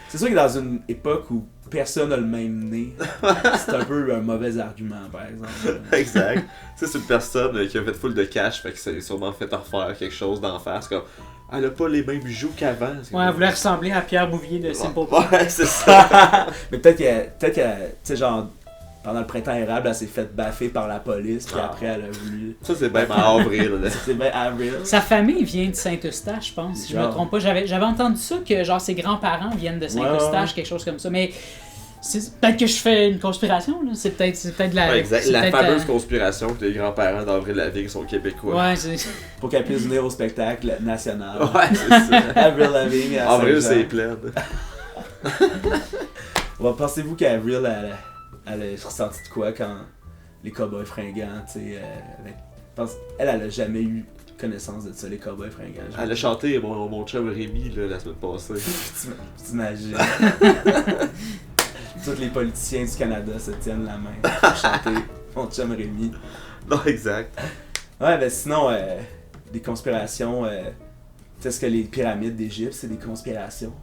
C'est sûr que dans une époque où personne n'a le même nez, c'est un peu un mauvais argument, par exemple. Exact. Tu sais, c'est une personne qui a fait full de cash, fait que c'est sûrement fait refaire quelque chose d'en face, comme elle a pas les mêmes joues qu'avant. Ouais, elle voulait ressembler à Pierre Bouvier de Simple Plan. Ouais, c'est ça. Mais peut-être que tu sais, genre, pendant le printemps érable, elle s'est fait baffer par la police, puis après, elle a voulu... Ça, c'est même en avril. Là. C'est bien avril. Sa famille vient de Saint-Eustache, je pense, si je me Genre. trompe pas. J'avais entendu ça, que genre ses grands-parents viennent de Saint-Eustache, Ouais. quelque chose comme ça. Mais peut-être que je fais une conspiration, là. C'est peut-être la... Ouais, exact. c'est La peut-être fameuse conspiration que les grands-parents d'Avril Lavigne sont québécois. Ouais, c'est... Pour qu'elle puisse venir au spectacle national. Ouais, c'est ça. Avril Lavigne à Avril, Saint-Jean. c'est plein. Pensez-vous qu'Avril, elle a ressenti de quoi quand les cowboys fringants, tu sais, elle a jamais eu connaissance de ça, les cowboys fringants. Elle a chanté mon chum Rémi là, la semaine passée. T'imagines? Tous les politiciens du Canada se tiennent la main pour chanter mon chum Rémi. Non, exact. Ouais, ben sinon, des conspirations, est-ce que les pyramides d'Égypte, c'est des conspirations?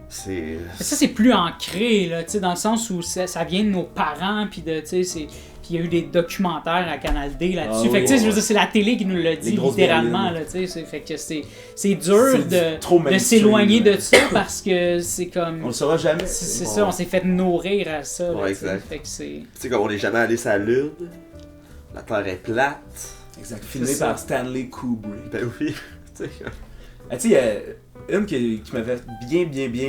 C'est. Ça, c'est plus ancré, là, tu sais, dans le sens où ça vient de nos parents, puis de, tu sais, puis il y a eu des documentaires à Canal D là-dessus. Ah fait que, tu sais, oui, je veux ouais. dire, c'est la télé qui nous l'a dit, grosses littéralement, berlines. là, tu sais. Fait que c'est dur trop de mainstream, s'éloigner là. de ça parce que c'est comme... On le saura jamais. C'est Bon. ça, on s'est fait nourrir à ça. là, Ouais, tu sais. exact. Fait que c'est... Tu sais, comme on n'est jamais allé sur la Lune, la Terre est plate. Exact. Filmé C'est ça. par Stanley Kubrick. Ben oui. Tu sais, Ah, tu sais, il y a une qui m'avait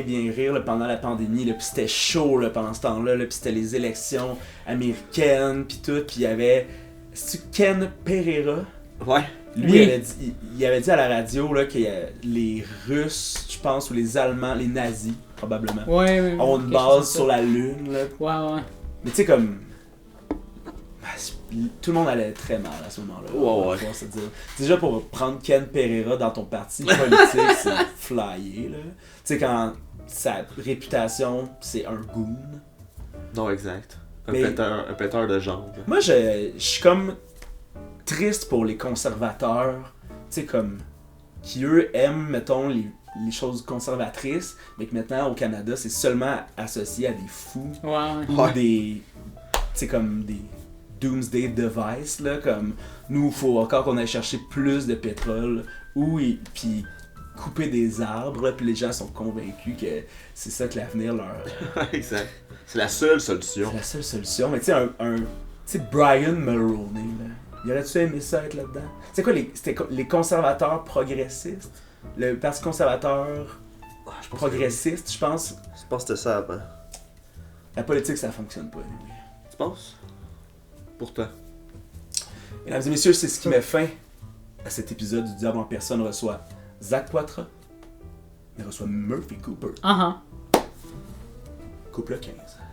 bien rire là, pendant la pandémie, là, pis c'était chaud là, pendant ce temps-là, là, pis c'était les élections américaines, pis tout, pis il y avait... C'est-tu Ken Pereira? ouais. Lui, Oui. il avait dit à la radio là, que les Russes, je pense, ou les Allemands, les nazis, probablement, Ouais, ont une base sur la Lune, là. Ouais. Mais tu sais, comme... Tout le monde allait très mal à ce moment-là. on va Ouais. pouvoir se dire. Déjà, pour prendre Ken Pereira dans ton parti politique, c'est flyé, là. Tu sais, quand sa réputation, c'est un goon. Non, exact. Un Mais- péteur de jambes. Moi, je suis comme triste pour les conservateurs, tu sais, comme... qui, eux, aiment, mettons, les choses conservatrices, mais que maintenant, au Canada, c'est seulement associé à des fous. Ouais. Ou des... tu sais, comme des doomsday devices, là, comme... Nous, il faut encore qu'on aille chercher plus de pétrole, puis couper des arbres, là, puis les gens sont convaincus que c'est ça que l'avenir leur... Exact. C'est la seule solution. C'est la seule solution. Mais tu sais, tu sais, Brian Mulroney, là, il aurait-tu aimé ça être là-dedans? C'est quoi, c'était les conservateurs progressistes? Le Parti conservateur progressiste, je pense. Je pense que c'était ça avant. La politique, ça fonctionne pas. Oui. Tu penses? Pourtant. Mesdames et messieurs, c'est ce qui met fin à cet épisode du Diable en personne. Reçoit Zach Poitras. Il reçoit Murphy Cooper. Uh-huh. Couple 15.